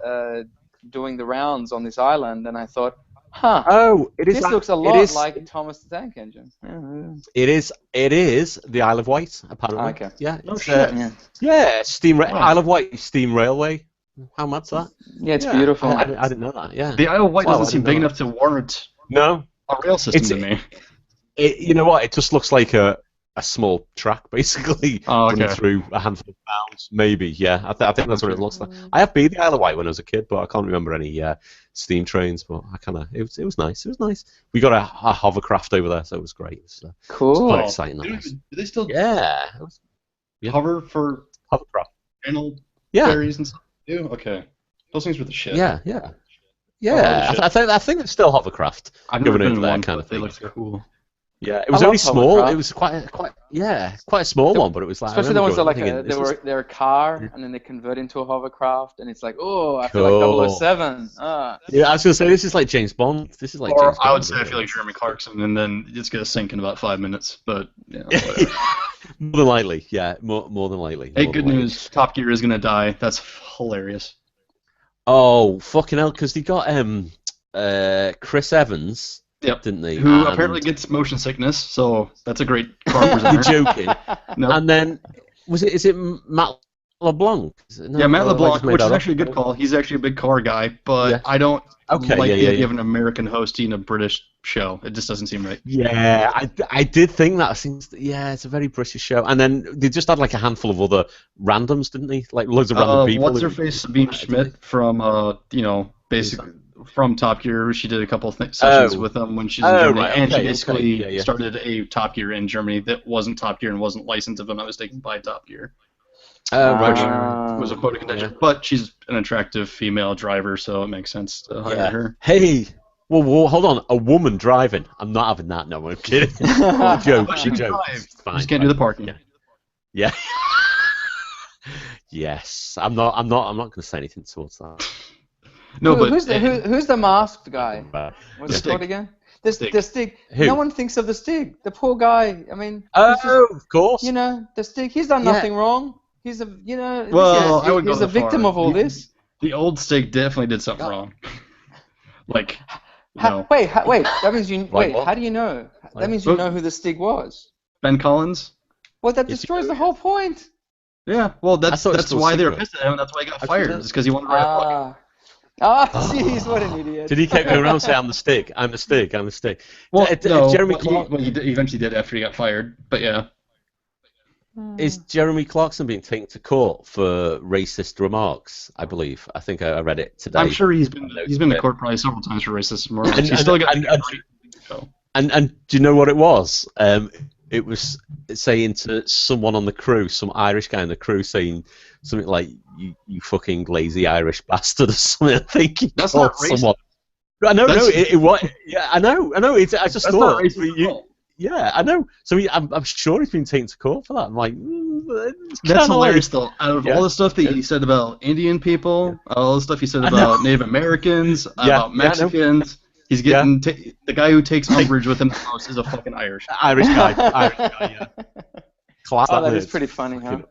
doing the rounds on this island, and I thought, this looks a lot like Thomas the Tank Engine. Yeah. It is the Isle of Wight, apparently. Okay. Yeah. Isle of Wight steam railway. How mad's that? Yeah, it's beautiful. I didn't know that. Yeah. The Isle of Wight doesn't seem big enough to warrant a rail system to me. You know what? It just looks like a small track, basically, running through a handful of towns. Maybe, yeah. I think that's what it looks like. I have been the Isle of Wight when I was a kid, but I can't remember any steam trains. But it was nice. It was nice. We got a hovercraft over there, so it was great. So cool. It was quite exciting. Do they still hover for hovercraft? Channel ferries and stuff? Okay. Those things were the shit. Yeah. I think it's still hovercraft. I've never been in one, kind of they thing. look cool. Yeah, it was only small. Hovercraft. It was quite a small one, but it was like especially the ones that they're a car and then they convert into a hovercraft, and it's like, I feel like 007. Yeah, I was gonna say this is like James Bond. James Bond, I would say I feel like Jeremy Clarkson, and then it's gonna sink in about 5 minutes. But more than likely, yeah, more than likely. Hey, good news! Top Gear is gonna die. That's hilarious. Oh fucking hell! Because they got Chris Evans. Yep. Didn't they? Who apparently gets motion sickness, so that's a great car presenter. You're joking. No. And then is it Matt LeBlanc? Matt LeBlanc, which is actually a good call. He's actually a big car guy, but I don't like the idea of an American hosting a British show. It just doesn't seem right. Yeah, I did think that. It's a very British show. And then they just had like a handful of other randoms, didn't they? Like loads of random people. What's her face? Sabine Schmidt from basically from Top Gear. She did a couple of sessions with them when she's in Germany, and she basically started a Top Gear in Germany that wasn't Top Gear and wasn't licensed, if I'm not mistaken, by Top Gear. Which was a quota contention, but she's an attractive female driver, so it makes sense to hire her. Hey, well, hold on, a woman driving? I'm not having that. No, I'm kidding. Joke. She can drive. She just can't do the parking. Yeah. Yes, I'm not going to say anything towards that. No, but who's the masked guy? What's it called again? The Stig. Who? No one thinks of the Stig. The poor guy. I mean, of course. You know, the Stig. He's done nothing wrong. He's a, you know, he's a victim of all this. The old Stig definitely did something wrong. Like, wait. That means you Like How do you know? That means you know who the Stig was. Ben Collins. Well, that destroys the whole point. Yeah. Well, that's why they were pissed at him. That's why he got fired. It's because he wanted to write a book. Jeez, what an idiot. Did he keep going around saying, I'm the Stig, I'm the Stig, I'm the Stig? Well, Jeremy he eventually did after he got fired, but yeah. Is Jeremy Clarkson being taken to court for racist remarks, I believe? I think I read it today. I'm sure he's been to court probably several times for racist remarks. He's still got and do you know what it was? It was saying to someone on the crew, some Irish guy on the crew, saying something like, you fucking lazy Irish bastard or something. I think he that's called not racist. Someone. I know, it was. Yeah, I know. I just that's thought. Not racist yeah, I know. So I'm sure he's been taken to court for that. I'm like, that's hilarious though. Out of all the stuff that he said about Indian people, all the stuff he said about Native Americans, about Mexicans. He's getting the guy who takes umbrage with him the most is a fucking Irish guy. Yeah. Class. That is pretty funny, huh?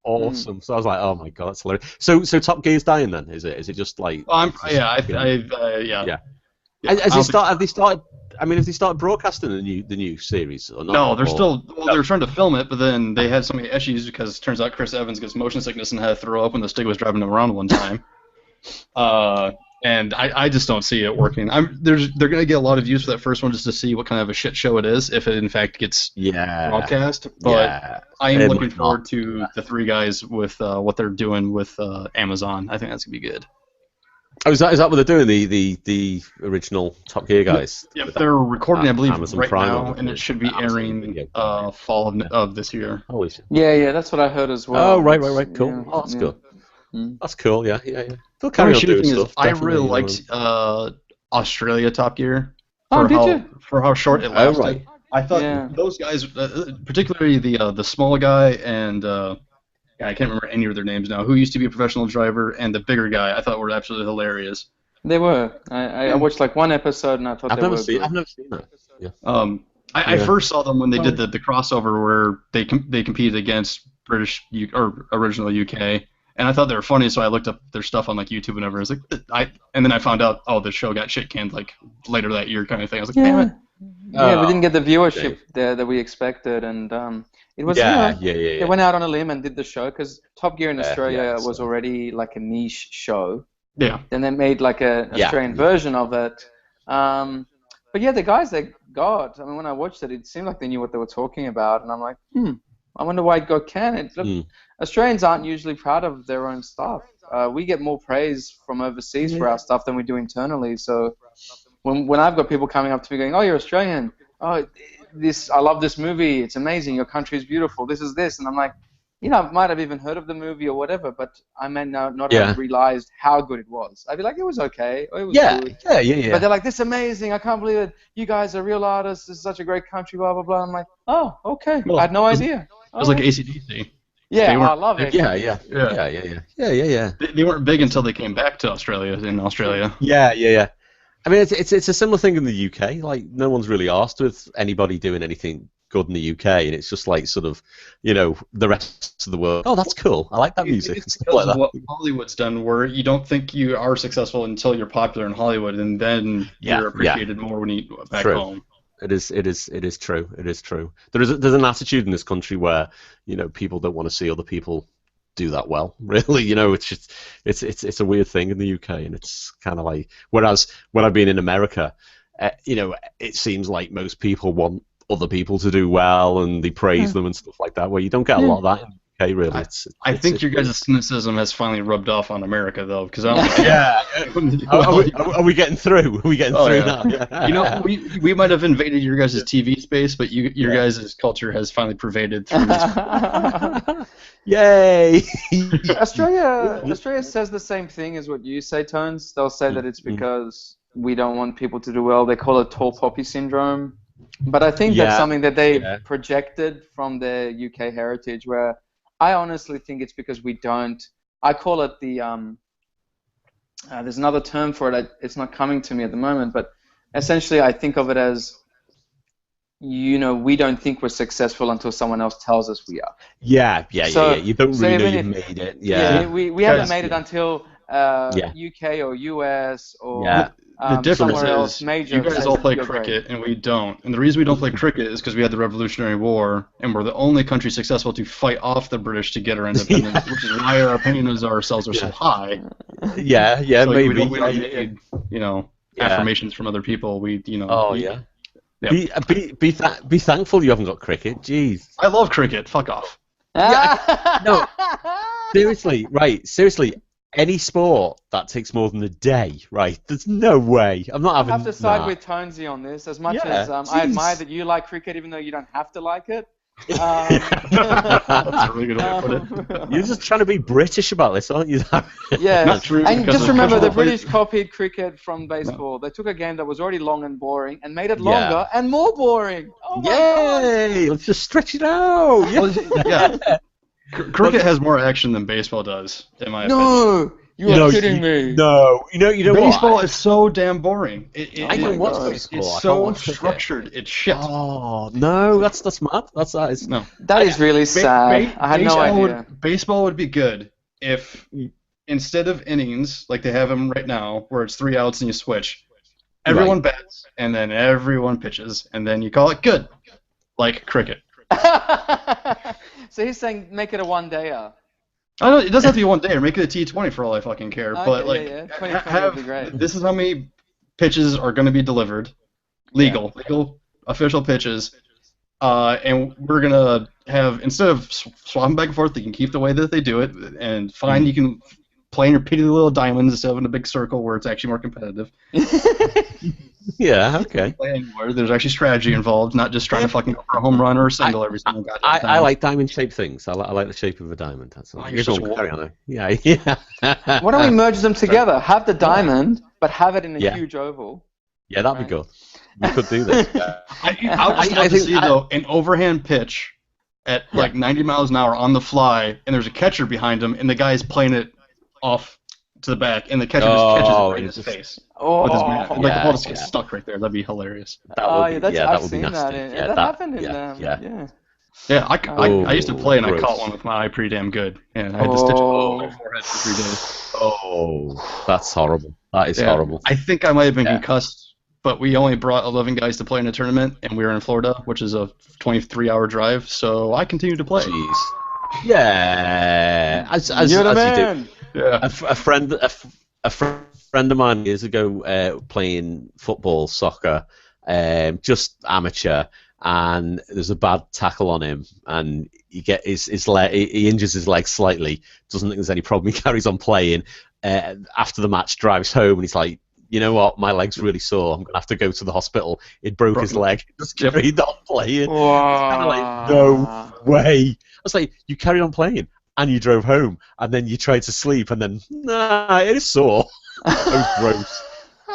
Awesome. So I was like, oh my god, that's hilarious. So Top Gear's dying then? Is it just like? Yeah. Have they started? I mean, have they started broadcasting the new series or not? No, they're still. Well, they're trying to film it, but then they had so many issues because it turns out Chris Evans gets motion sickness and had to throw up when the Stig was driving him around one time. And I just don't see it working. They're going to get a lot of views for that first one just to see what kind of a shit show it is, if it in fact gets broadcast. But I am looking forward to the three guys with what they're doing with Amazon. I think that's going to be good. Oh, is that what they're doing? The original Top Gear guys? Yeah, but they're recording, I believe, Amazon right Prime now, and it should be airing fall of this year. Holy shit. Yeah, that's what I heard as well. Oh, right, cool. Yeah, that's cool. That's cool, yeah. They'll carry on doing stuff. I really liked Australia Top Gear you? For how short it lasted. Oh, right. I thought those guys, particularly the small guy and I can't remember any of their names now, who used to be a professional driver, and the bigger guy, I thought were absolutely hilarious. They were. I watched like one episode and I thought I've never seen that. Yeah. I first saw them when they did the crossover where they competed against British or original UK. And I thought they were funny, so I looked up their stuff on like YouTube and whatever. I was like, and then I found out, the show got shit canned like later that year, kind of thing. I was like, damn it. Yeah, we didn't get the viewership there that we expected, and it was They went out on a limb and did the show because Top Gear in Australia was already like a niche show. Yeah. Then they made like an Australian version of it. But yeah, the guys they got. I mean, when I watched it, it seemed like they knew what they were talking about, and I'm like, I wonder why it got canned. Look, Australians aren't usually proud of their own stuff. We get more praise from overseas for our stuff than we do internally. So when I've got people coming up to me going, "Oh, you're Australian. Oh, I love this movie. It's amazing. Your country is beautiful. This is this," and I'm like, I might have even heard of the movie or whatever, but I may not have realized how good it was. I'd be like, it was okay. Or it was good. Yeah. But they're like, this is amazing. I can't believe it. You guys are real artists. This is such a great country, blah, blah, blah. I'm like, oh, okay. Well, I had no idea. It was like AC/DC. Yeah, I love it. Yeah. They weren't big until they came back to Australia, in Australia. Yeah. I mean, it's a similar thing in the UK. Like, no one's really asked with anybody doing anything good in the UK, and it's just like sort of, the rest of the world. Oh, that's cool. I like that music. It's because of what Hollywood's done, where you don't think you are successful until you're popular in Hollywood, and then you're appreciated more when you back home. It is true. It is true. There's an attitude in this country where people don't want to see other people do that well. Really, it's just it's a weird thing in the UK, and it's kind of like, whereas when I've been in America, it seems like most people want other people to do well and they praise them and stuff like that. Where you don't get a lot of that in the UK, really. I think your guys' cynicism has finally rubbed off on America, though, because are we getting through? Are we getting through now? Yeah. We might have invaded your guys' TV space, but your guys' culture has finally pervaded through this. Yay! Australia says the same thing as what you say, Tones. They'll say that it's because we don't want people to do well. They call it tall poppy syndrome. But I think that's something that they projected from their UK heritage, where I honestly think it's because we don't. I call it the. There's another term for it. It's not coming to me at the moment, but essentially, I think of it as, we don't think we're successful until someone else tells us we are. Yeah. You don't really know you've made it. Yeah. We haven't made it until UK or US or the difference somewhere else is major. You guys all play cricket and we don't. And the reason we don't play cricket is because we had the Revolutionary War and we're the only country successful to fight off the British to get our independence, which is why our opinions of ourselves are so high. Yeah, so maybe. We don't need, affirmations from other people. Be thankful you haven't got cricket. Jeez. I love cricket. Fuck off. No. Seriously. Any sport that takes more than a day, right? There's no way. I'm not having. I have to side with Tonesy on this. As much as I admire that you like cricket, even though you don't have to like it. That's a really good way to put it. You're just trying to be British about this, aren't you? Yeah. Not true. And just remember, the British copied cricket from baseball. They took a game that was already long and boring and made it longer and more boring. Oh my God. Let's just stretch it out. Yeah. Cricket has more action than baseball does, in my opinion. No, you're kidding me. No, you know baseball is so damn boring. I don't watch baseball. It's so structured. It's shit. Oh no, that's mad. That is really sad. I had no idea. Baseball would be good if instead of innings like they have them right now, where it's 3 outs and you switch, everyone bats and then everyone pitches and then you call it good, like cricket. So he's saying make it a one-dayer. It doesn't have to be one day, or make it a T20 for all I fucking care. Okay, but would be great. This is how many pitches are going to be delivered, legal official pitches, and we're gonna have, instead of swapping back and forth, they can keep the way that they do it, and fine, you can play in your petty little diamonds instead of in a big circle where it's actually more competitive. Yeah, okay. There's actually strategy involved, not just trying to fucking go for a home run or a single every single goddamn time. I like diamond-shaped things. I like the shape of a diamond. That's all. You're such a carry on. Yeah. Why don't we merge them together? Have the diamond, but have it in a huge oval. Yeah, that'd be good. We could do this. I would love to see, though, an overhand pitch at like 90 miles an hour on the fly, and there's a catcher behind him, and the guy's playing it off to the back, and the catcher just catches it right in his face with his man. Like the ball just gets stuck right there. That'd be hilarious. I've seen that. That happened in Yeah, I used to play and I caught one with my eye pretty damn good, and I had to stitch it all over my forehead for 3 days. Oh, that's horrible. That is horrible. I think I might have been concussed, but we only brought 11 guys to play in a tournament, and we were in Florida, which is a 23-hour drive, so I continued to play. Jeez. Yeah, as you do. Yeah. A friend of mine years ago playing football, soccer, just amateur, and there's a bad tackle on him, and he injures his leg slightly. Doesn't think there's any problem. He carries on playing. After the match, drives home, and he's like, you know what, my leg's really sore. I'm gonna have to go to the hospital. It broke his leg. Just carried on playing. Wow. Kind of like, no way. I was like, you carried on playing. And you drove home, and then you tried to sleep, and then it is sore. It was gross.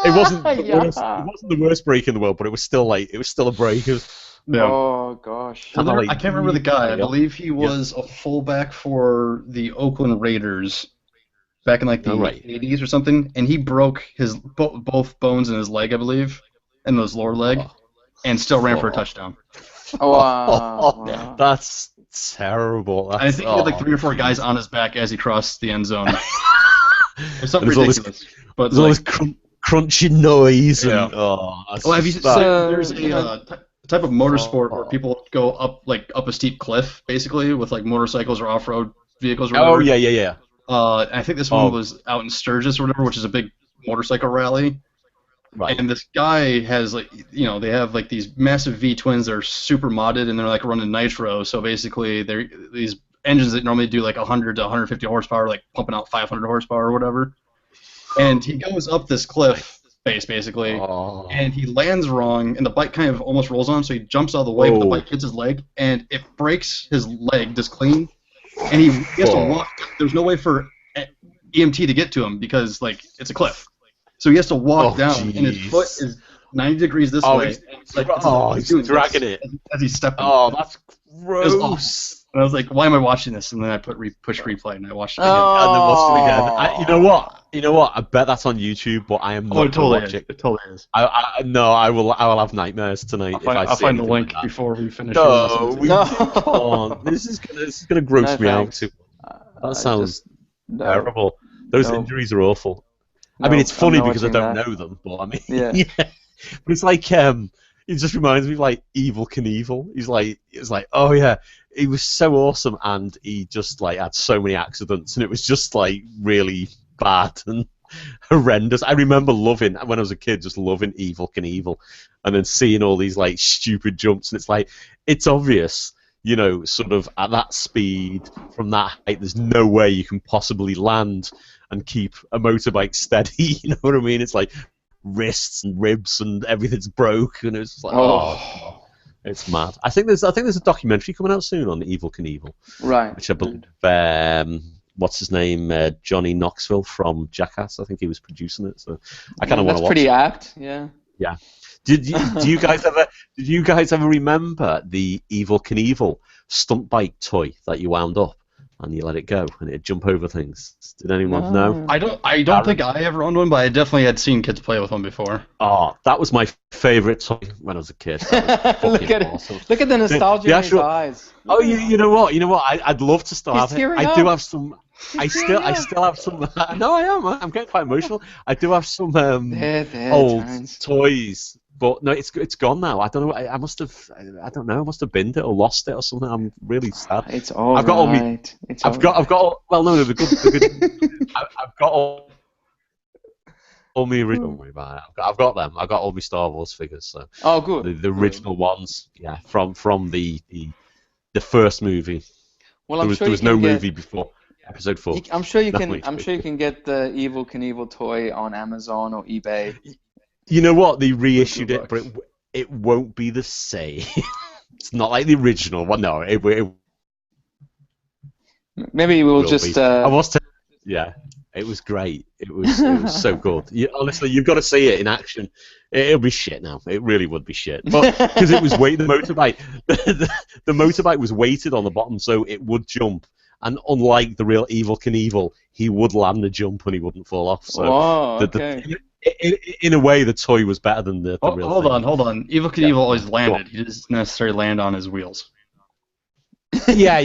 It wasn't the worst break in the world, but it was still a break. It was, Oh gosh. I can't remember the guy. I believe he was a fullback for the Oakland Raiders back in like the 80s or something, and he broke his both bones in his leg, I believe, and his lower leg, and still ran for a touchdown. Wow. That's terrible. I think he had like 3 or 4 guys on his back as he crossed the end zone. It's something ridiculous. There's all this crunchy noise. Yeah. And, have you seen there's a type of motorsport where people go up a steep cliff, basically, with like motorcycles or off-road vehicles or whatever? Oh, yeah. I think this one was out in Sturgis or whatever, which is a big motorcycle rally. Right. And this guy has they have like these massive V-twins that are super modded, and they're like running nitro. So basically, they're these engines that normally do like 100 to 150 horsepower, like pumping out 500 horsepower or whatever. And he goes up this cliff face basically, and he lands wrong, and the bike kind of almost rolls on him, so he jumps out of the way, but the bike hits his leg, and it breaks his leg just clean, and he has to walk. There's no way for EMT to get to him because like it's a cliff. So he has to walk down, and his foot is 90 degrees this way. He's dragging it as he's stepping. Oh, that's gross. And I was like, why am I watching this? And then I push replay, and I watched it again. And then watched it again. You know what? I bet that's on YouTube, but I am not going to watch it. It totally is. No, I will have nightmares tonight I'll find the link before we finish. No, come on. This is gonna gross me out too. That sounds terrible. Those injuries are awful. I mean, it's funny because I don't know them, but I mean, yeah. But it's like it just reminds me of like Evel Knievel. It's like, oh yeah, he was so awesome, and he just like had so many accidents, and it was just like really bad and horrendous. I remember loving, when I was a kid, just loving Evel Knievel, and then seeing all these like stupid jumps, and it's like, it's obvious, you know, sort of at that speed, from that height, there's no way you can possibly land and keep a motorbike steady. You know what I mean? It's like wrists and ribs and everything's broke, and it's like, oh, it's mad. I think there's a documentary coming out soon on Evel Knievel, right? Which I believe, what's his name, Johnny Knoxville from Jackass. I think he was producing it, so I kind of want to watch. That's pretty it. apt, yeah. Yeah. Did you guys ever remember the Evel Knievel stunt bike toy that you wound up and you let it go and it'd jump over things? Did anyone know? I don't think I ever owned one, but I definitely had seen kids play with one before. Oh, that was my favorite toy when I was a kid. Look at awesome. It. Look at the nostalgia in his eyes. Oh, you know what? I'd love to still have it. I do have some. I still have some. No, I am. I'm getting quite emotional. I do have some old toys, but no, it's gone now. I don't know. I must have. I don't know. I must have binned it or lost it or something. I'm really sad. It's all right. I've got. Well, no, the good. I've got all my original. Don't worry about it. I've got them. I've got all my Star Wars figures. So. Oh, good. The original ones. Yeah, from the first movie. Well, there was no movie before. Episode 4. I'm sure you can. I'm sure you can get the Evel Knievel toy on Amazon or eBay. You know what? They reissued it, but it won't be the same. It's not like the original one. No, maybe we'll just. Yeah, it was great. It was so good. Honestly, you've got to see it in action. It'll be shit now. It really would be shit. But because it was the motorbike, the motorbike was weighted on the bottom, so it would jump. And unlike the real Evel Knievel, he would land a jump and he wouldn't fall off. So in a way, the toy was better than the real thing. Hold on. Evel Knievel always landed. He didn't necessarily land on his wheels. Yeah.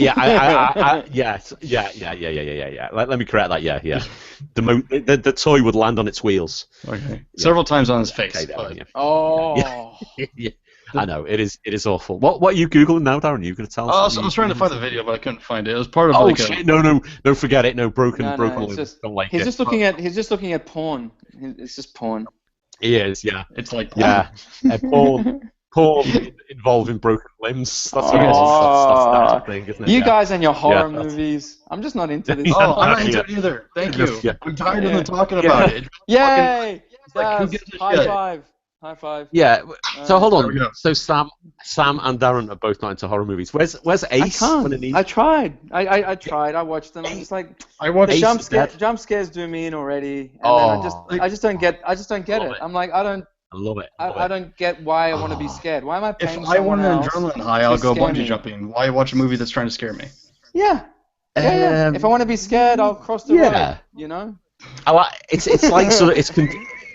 Let me correct that. Yeah. The toy would land on its wheels. Okay. Several times on his face. Okay, yeah. I know, it is awful. What are you Googling now, Darren? Are you going to tell us? I was trying to find the video, but I couldn't find it. It was part of shit, no, forget it. No, broken. Don't like he's just looking at porn. It's just porn. He is, yeah. It's like porn involving broken limbs. That's what it is. That's the thing, isn't it? You guys and your horror movies. I'm just not into this. I'm not into it either. Thank you. Yeah. I'm tired of them talking about it. Yay! High five. High five. Yeah. So hold on. So Sam and Darren are both not into horror movies. Where's Ace? I tried. I tried. I watched them. I'm just like, the jump scares do me in already, and then I just don't get it. I'm like, I love it. I don't get why I want to be scared. Why am I paying If I want an adrenaline high, I'll go bungee jumping. Why watch a movie that's trying to scare me? Yeah. If I want to be scared, I'll cross the road. You know. It's like sort of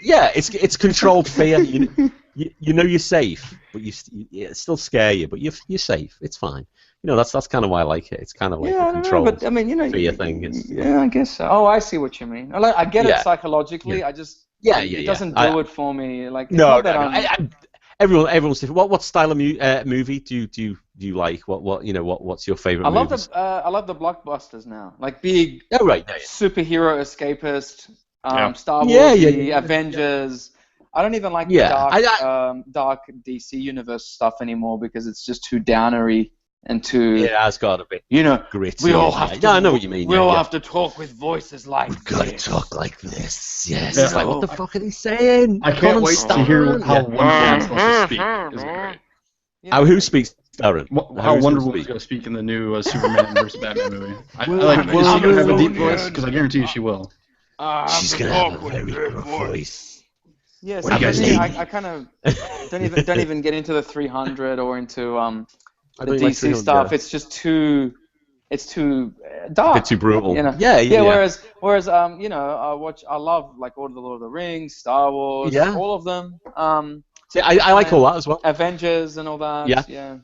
it's controlled fear. You know you're safe, but it still scare you, but you're safe. It's fine. You know that's kind of why I like it. It's kind of like a controlled fear thing. I guess so. Oh, I see what you mean. I get it psychologically. Yeah. I just it doesn't do it for me. Like everyone's different. What style of movie do you like? What's your favorite? I love the blockbusters now, like big superhero escapist. Star Wars, Avengers. I don't even like the dark DC universe stuff anymore because it's just too downery and too. Yeah, it's got a bit. Gritty. We all have to. I know what you mean. We all have to talk with voices like. We've got to talk like this. Yes. It's like, what the fuck are they saying? I can't wait to hear how Wonder Woman's supposed to speak. Isn't it great? Who speaks? Darren. How Wonder Woman's going to speak in the new Superman versus Batman movie? Is she going to have a deep voice? Because I guarantee you she will. She's gonna have a very good voice. Yes, I kind of don't even get into the 300 or into the DC stuff. It's just too it's too dark. A bit too brutal. You know? Yeah. Whereas you know, I love like all the Lord of the Rings, Star Wars, all of them. See, I like all that as well. Avengers and all that. Yeah.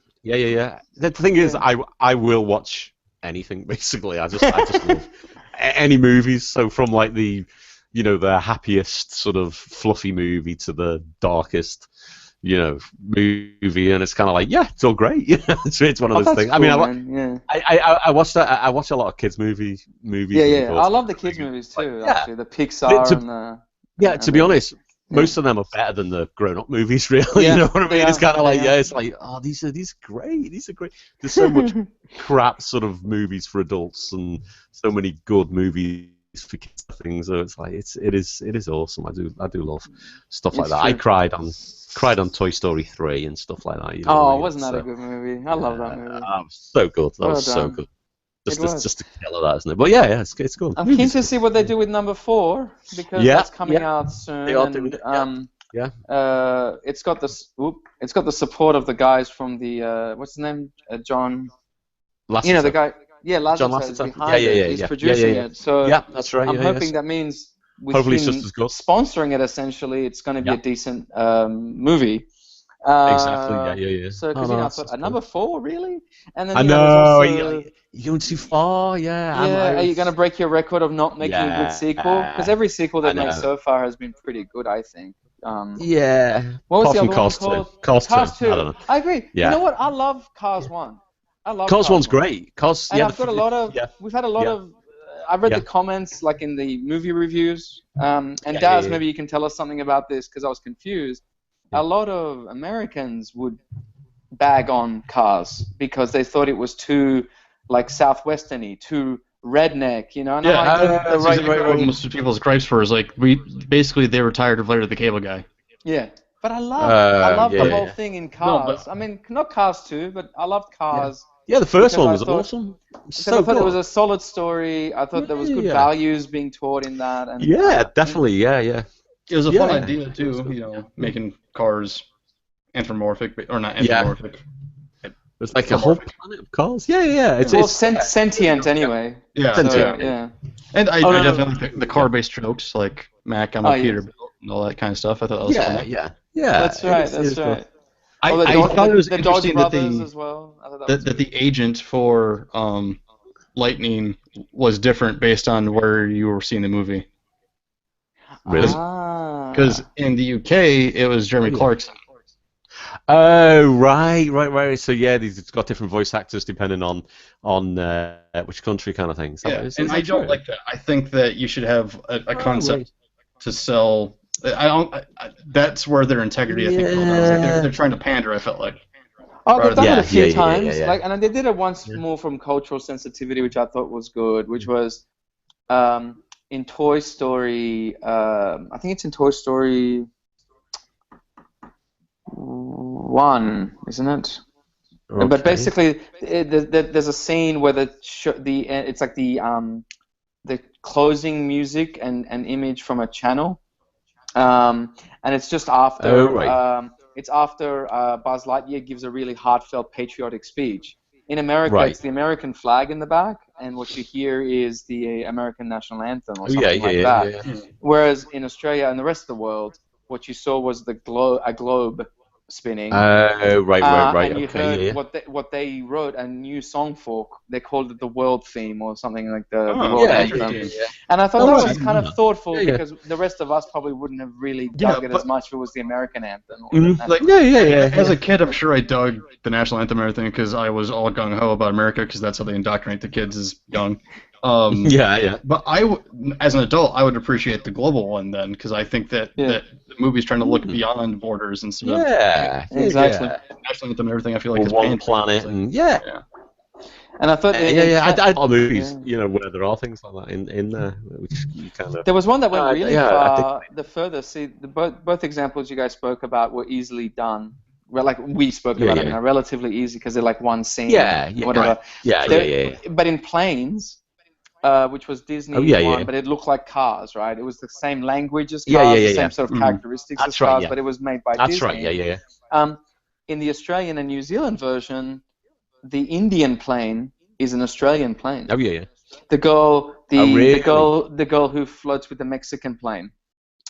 The thing is, I will watch anything basically. I just love any movies. So from like the happiest sort of fluffy movie to the darkest, movie, and it's kind of like, it's all great. It's one of those things. Cool, I mean, I watch that. I watch a lot of kids movies. Yeah. I love the kids movies too. Actually, the Pixar and the. To be honest. Most of them are better than the grown-up movies, really. You know what I mean? It's kind of like, it's like, oh, these are great. These are great. There's so much crap sort of movies for adults, and so many good movies for kids. Things. So it's like, it is awesome. I do love stuff like that. I cried on Toy Story 3 and stuff like that. Wasn't that a good movie? I love that movie. So good. That was so good. Just a killer, that, isn't it? But it's good. I'm keen to see what they do with number 4 because that's coming out soon. They are doing it. It's got the support of the guys from the what's his name? John. Lasseter. The guy. Yeah, Lasseter is behind it. He's producing it. So that's right. I'm hoping that means with hopefully him it's just as good. Sponsoring it, essentially, it's going to be a decent movie. Exactly. So, because I thought, at number 4, really? And then I know. You're going too far. Are you going to break your record of not making a good sequel? Because every sequel they've made so far has been pretty good, I think. What was the other one called? Cars 2. I don't know. I agree. You know what? I love Cars 1. I love Cars 1's great. And I've got a lot of. We've had a lot of. I've read the comments, like in the movie reviews. And Daz, maybe you can tell us something about this because I was confused. A lot of Americans would bag on Cars because they thought it was too, like, southwesterny, too redneck, And right. Most people's gripes for is like they were tired of Larry the Cable Guy. Yeah, but I love the whole thing in Cars. I mean, not Cars 2, but I loved Cars. Yeah, the first one was awesome. I thought it was a solid story. I thought there was good values being taught in that. And definitely. It was a fun idea too, making cars anthropomorphic or not anthropomorphic. It's like a whole planet of cars. It's sentient anyway. Sentient. And I definitely think the car-based tropes like Mac, I'm a Peterbilt, and all that kind of stuff. I thought that was fun. Yeah. That's right. I thought it was the interesting that as well. that the agent for Lightning was different based on where you were seeing the movie. Really? Because in the UK, it was Jeremy Clarkson. Oh, right. So it's got different voice actors depending on which country kind of thing. And I don't like that. I think that you should have a concept to sell. That's where their integrity, I think, they're trying to pander. I felt like. They've done it a few times. Like, and they did it once more from cultural sensitivity, which I thought was good. Which was. In Toy Story, I think it's in Toy Story 1, isn't it? Okay. But basically, there's a scene where it's like the closing music and image from a channel, and it's just after it's after Buzz Lightyear gives a really heartfelt patriotic speech. In America, it's the American flag in the back, and what you hear is the American national anthem or something like that. Whereas in Australia and the rest of the world, what you saw was a globe spinning. Right. And you heard what they wrote a new song for. They called it the World Theme or something like the World Anthem. And I thought that was kind of thoughtful because the rest of us probably wouldn't have really dug it as much if it was the American anthem. As a kid, I'm sure I dug the national anthem and everything because I was all gung ho about America because that's how they indoctrinate the kids as young. But as an adult, I would appreciate the global one then, because I think that the movie's trying to look beyond borders and stuff. Exactly. National anthem and everything, I feel like it's one planet and And I thought I love movies, where there are things like that in there, which you kind of. There was one that went really far. The further, both examples you guys spoke about were easily done. Well, like we spoke about it, relatively easy because they're like one scene. Whatever. But in Planes. Which was Disney one, but it looked like Cars, right? It was the same language as Cars, the same sort of characteristics as Cars, but it was made by Disney. That's right, In the Australian and New Zealand version, the Indian plane is an Australian plane. Oh yeah. The girl, really? the girl who floats with the Mexican plane,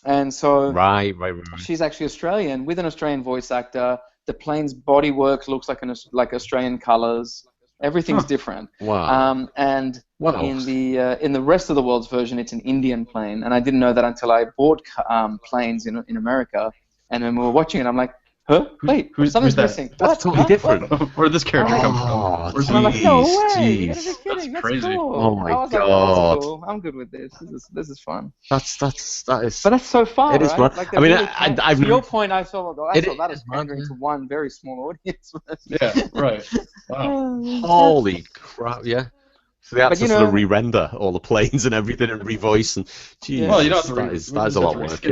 and so right. She's actually Australian with an Australian voice actor. The plane's bodywork looks like Australian colors. Everything's different. Wow. And in the rest of the world's version, it's an Indian plane, and I didn't know that until I bought planes in America. And when we were watching it, I'm like, huh? Wait, something's missing. That's totally different. Where did this character come from? And I'm like, no way! You gotta be kidding. That's crazy. Cool. Oh my God! Like, oh, that's cool. I'm good with this. This is fun. That is. But that's so far, it is right? Fun. Like, I mean, to your point, I thought that is pandering to one very small audience. Yeah, right. Wow. Holy crap! Yeah. So they had to sort of re-render all the planes and everything and revoice and. Geez, well, you don't have to. That is a lot of work.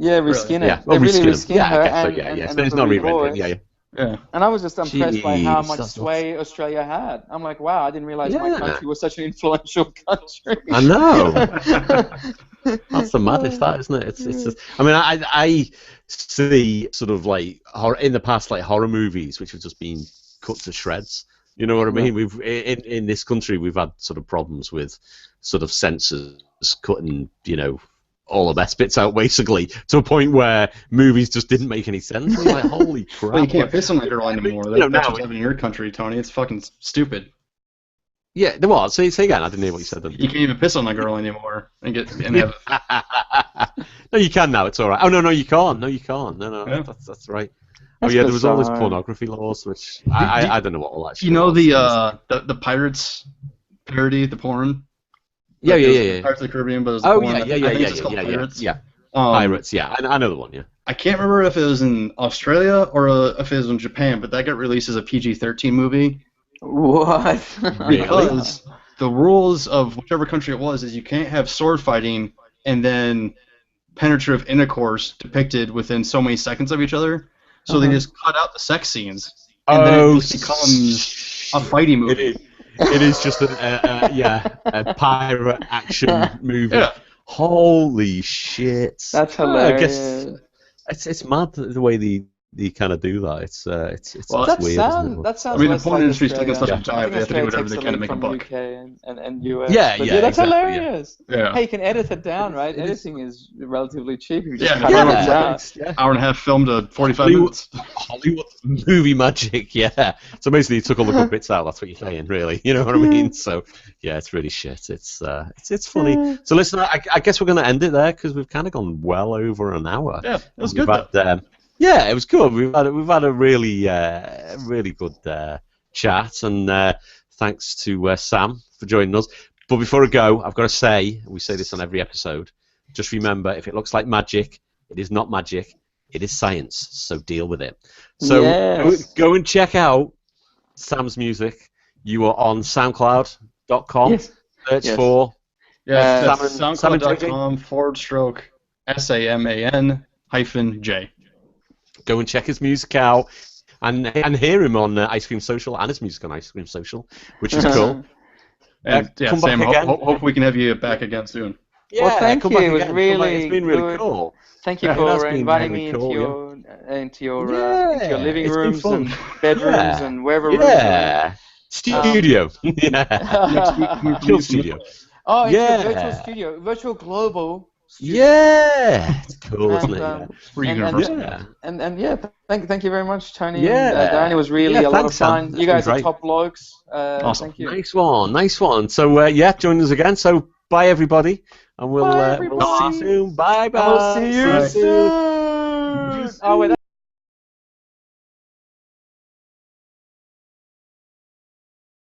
Yeah, reskin it. Yeah, well, they really reskin her. And it's not re-rendering. Yeah. And I was just impressed by how much sway Australia had. I'm like, wow, I didn't realize my country was such an influential country. I know. That's the maddest, that, isn't it? It's just, I mean, I see sort of like in the past like horror movies which have just been cut to shreds. You know what I mean? We've in this country we've had sort of problems with sort of censors cutting, all the best bits out, basically, to a point where movies just didn't make any sense. Like, holy crap! Well, you can't piss on that girl anymore. That's what's happening in your country, Tony. It's fucking stupid. Yeah, what? Say again. I didn't hear what you said. Then. You can't even piss on that girl anymore and have. No, you can now. It's all right. Oh no, you can't. No, you can't. No, yeah. That's right. There was all this pornography laws, which I don't know what all that. You know the Pirates parody, the porn. Yeah. Pirates of the Caribbean, but it was Pirates. Yeah. Pirates. Yeah, I know the one. Yeah. I can't remember if it was in Australia or if it was in Japan, but that got released as a PG-13 movie. What? Because the rules of whichever country it was is you can't have sword fighting and then penetrative intercourse depicted within so many seconds of each other. So they just cut out the sex scenes, and then it becomes a fighting movie. It is just a pirate action movie. Yeah. Holy shit! That's hilarious. I guess it's mad the way they kind of do that. It's weird. That sounds. I mean, the porn industry's taking such a dive. They have to do whatever they can to make a buck. UK and US. Yeah, that's exactly, hilarious. Yeah. Hey, you can edit it down, right? Editing is relatively cheap. You just cut it out. Hour and a half film to 45 minutes. Hollywood movie magic. Yeah. So basically, you took all the good bits out. That's what you're saying, really. You know what I mean? So yeah, it's really shit. It's funny. So listen, I guess we're going to end it there because we've kind of gone well over an hour. Yeah, it was good. Yeah, it was good. We've had a really good chat, and thanks to Sam for joining us. But before I go, I've got to say, we say this on every episode, just remember, if it looks like magic, it is not magic, it is science, so deal with it. So go and check out Sam's music. You are on SoundCloud.com. Yes. Search for SoundCloud.com/SAMAN-J. Go and check his music out and hear him on Ice Cream Social and his music on Ice Cream Social, which is cool. And Sam, hope we can have you back again soon. Yeah, well, thank you. It was it's been really cool. Thank you for inviting me into your living rooms and bedrooms and wherever rooms. Yeah. Studio. Kill studio. Oh, it's a virtual studio, virtual global. Yeah, it's cool, isn't it? Thank you very much, Tony. Yeah, Danny was really a lot of fun. You guys are top blokes. Awesome. Thank you. Nice one. So join us again. So bye everybody, and we'll see you soon. Bye. We'll see you soon. Oh wait.